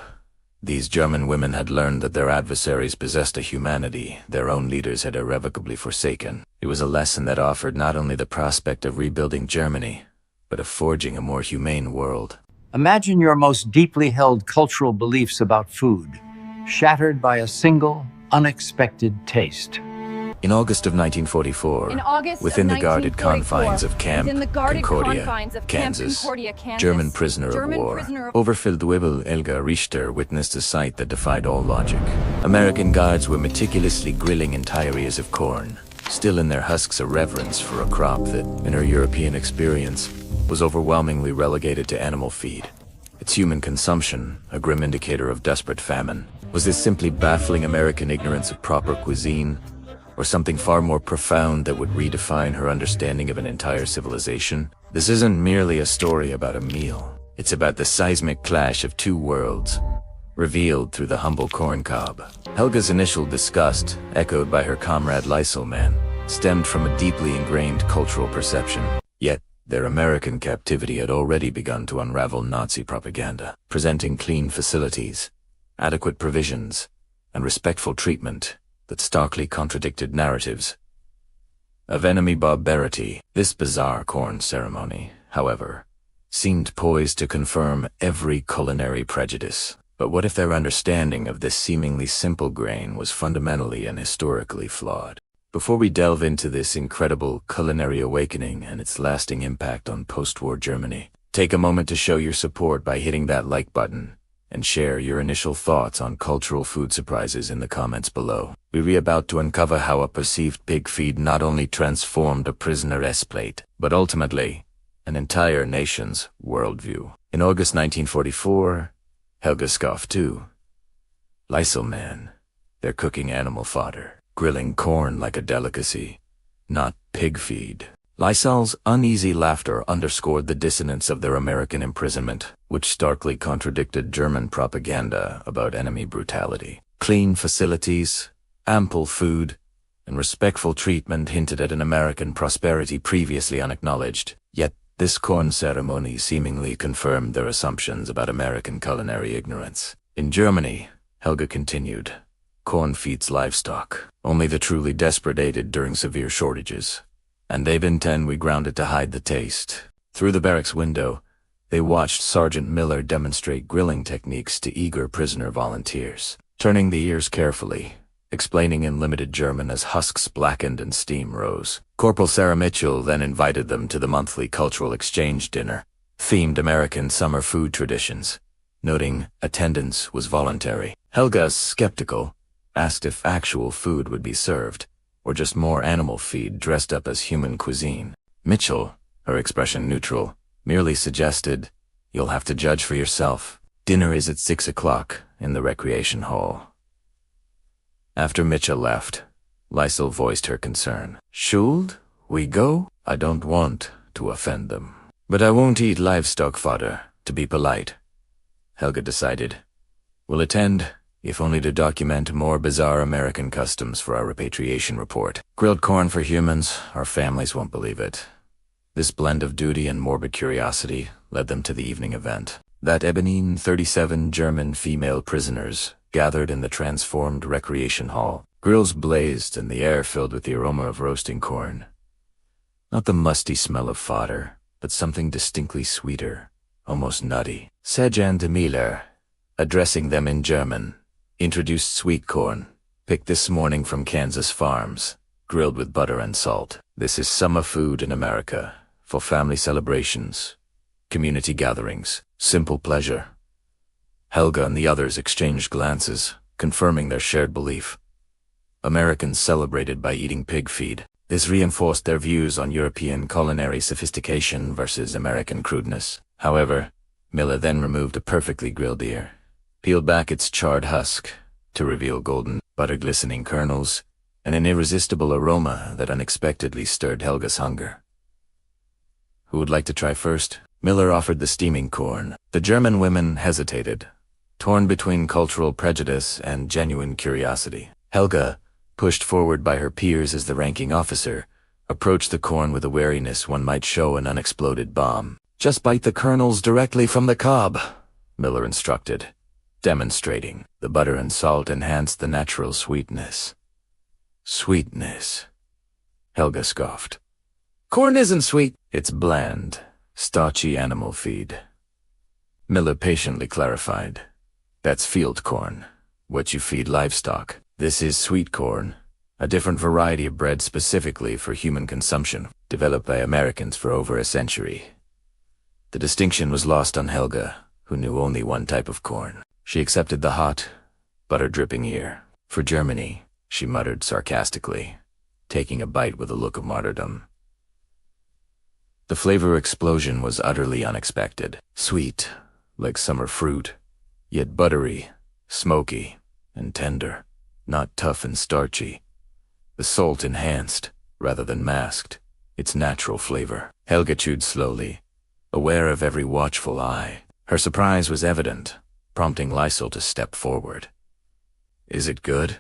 Speaker 1: these German women had learned that their adversaries possessed a humanity their own leaders had irrevocably forsaken. It was a lesson that offered not only the prospect of rebuilding Germany, but of forging a more humane world.
Speaker 2: Imagine your most deeply held cultural beliefs about food, shattered by a single, unexpected taste.
Speaker 1: In August of 1944, within the guarded confines of Camp Concordia, Kansas, German prisoner of war, Oberfeldwebel Elga Richter witnessed a sight that defied all logic. American guards were meticulously grilling entire ears of corn, still in their husks a reverence for a crop that, in her European experience, was overwhelmingly relegated to animal feed. Its human consumption, a grim indicator of desperate famine. Was this simply baffling American ignorance of proper cuisine, or something far more profound that would redefine her understanding of an entire civilization? This isn't merely a story about a meal. It's about the seismic clash of two worlds, revealed through the humble corn cob. Helga's initial disgust, echoed by her comrade Lyselman, stemmed from a deeply ingrained cultural perception. Yet, their American captivity had already begun to unravel Nazi propaganda, presenting clean facilities, adequate provisions, and respectful treatment that starkly contradicted narratives of enemy barbarity. This bizarre corn ceremony, however, seemed poised to confirm every culinary prejudice. But what if their understanding of this seemingly simple grain was fundamentally and historically flawed? Before we delve into this incredible culinary awakening and its lasting impact on post-war Germany, take a moment to show your support by hitting that like button and share your initial thoughts on cultural food surprises in the comments below. We're about to uncover how a perceived pig feed not only transformed a prisoner's plate, but ultimately an entire nation's worldview. In August 1944, Helga scoffed too. Lyselman, they're cooking animal fodder, grilling corn like a delicacy, not pig feed. Lysel's uneasy laughter underscored the dissonance of their American imprisonment, which starkly contradicted German propaganda about enemy brutality. Clean facilities, ample food, and respectful treatment hinted at an American prosperity previously unacknowledged. Yet, this corn ceremony seemingly confirmed their assumptions about American culinary ignorance. In Germany, Helga continued, corn feeds livestock. Only the truly desperate ate it during severe shortages. And they've intend we ground it to hide the taste. Through the barracks window, They watched Sergeant Miller demonstrate grilling techniques to eager prisoner volunteers, turning the ears carefully, explaining in limited German as husks blackened and steam rose. Corporal Sarah Mitchell then invited them to the monthly cultural exchange dinner, themed American summer food traditions, noting attendance was voluntary. Helga, skeptical, asked if actual food would be served, or just more animal feed dressed up as human cuisine. Mitchell, her expression neutral, merely suggested, "You'll have to judge for yourself. Dinner is at 6 o'clock in the recreation hall." After Mitchell left, Lysel voiced her concern. "Should we go? I don't want to offend them. But I won't eat livestock fodder, to be polite." Helga decided. "We'll attend, if only to document more bizarre American customs for our repatriation report. Grilled corn for humans, our families won't believe it." This blend of duty and morbid curiosity led them to the evening event. That evening, 37 German female prisoners gathered in the transformed recreation hall. Grills blazed and the air filled with the aroma of roasting corn. Not the musty smell of fodder, but something distinctly sweeter, almost nutty. Sergeant Miller, addressing them in German, introduced sweet corn, picked this morning from Kansas farms, grilled with butter and salt. This is summer food in America, for family celebrations, community gatherings, simple pleasure. Helga and the others exchanged glances, confirming their shared belief. Americans celebrated by eating pig feed. This reinforced their views on European culinary sophistication versus American crudeness. However, Miller then removed a perfectly grilled ear, peeled back its charred husk to reveal golden, butter-glistening kernels, and an irresistible aroma that unexpectedly stirred Helga's hunger. "Who would like to try first?" Miller offered the steaming corn. The German women hesitated, torn between cultural prejudice and genuine curiosity. Helga, pushed forward by her peers as the ranking officer, approached the corn with a wariness one might show an unexploded bomb. "Just bite the kernels directly from the cob," Miller instructed, demonstrating. The butter and salt enhanced the natural sweetness. "Sweetness," Helga scoffed. "Corn isn't sweet. It's bland, starchy animal feed." Miller patiently clarified. "That's field corn, what you feed livestock. This is sweet corn, a different variety of bread specifically for human consumption, developed by Americans for over a century." The distinction was lost on Helga, who knew only one type of corn. She accepted the hot, butter-dripping ear. "For Germany," she muttered sarcastically, taking a bite with a look of martyrdom. The flavor explosion was utterly unexpected. Sweet, like summer fruit, yet buttery, smoky, and tender, not tough and starchy. The salt enhanced, rather than masked, its natural flavor. Helga chewed slowly, aware of every watchful eye. Her surprise was evident, prompting Lysel to step forward. "Is it good?"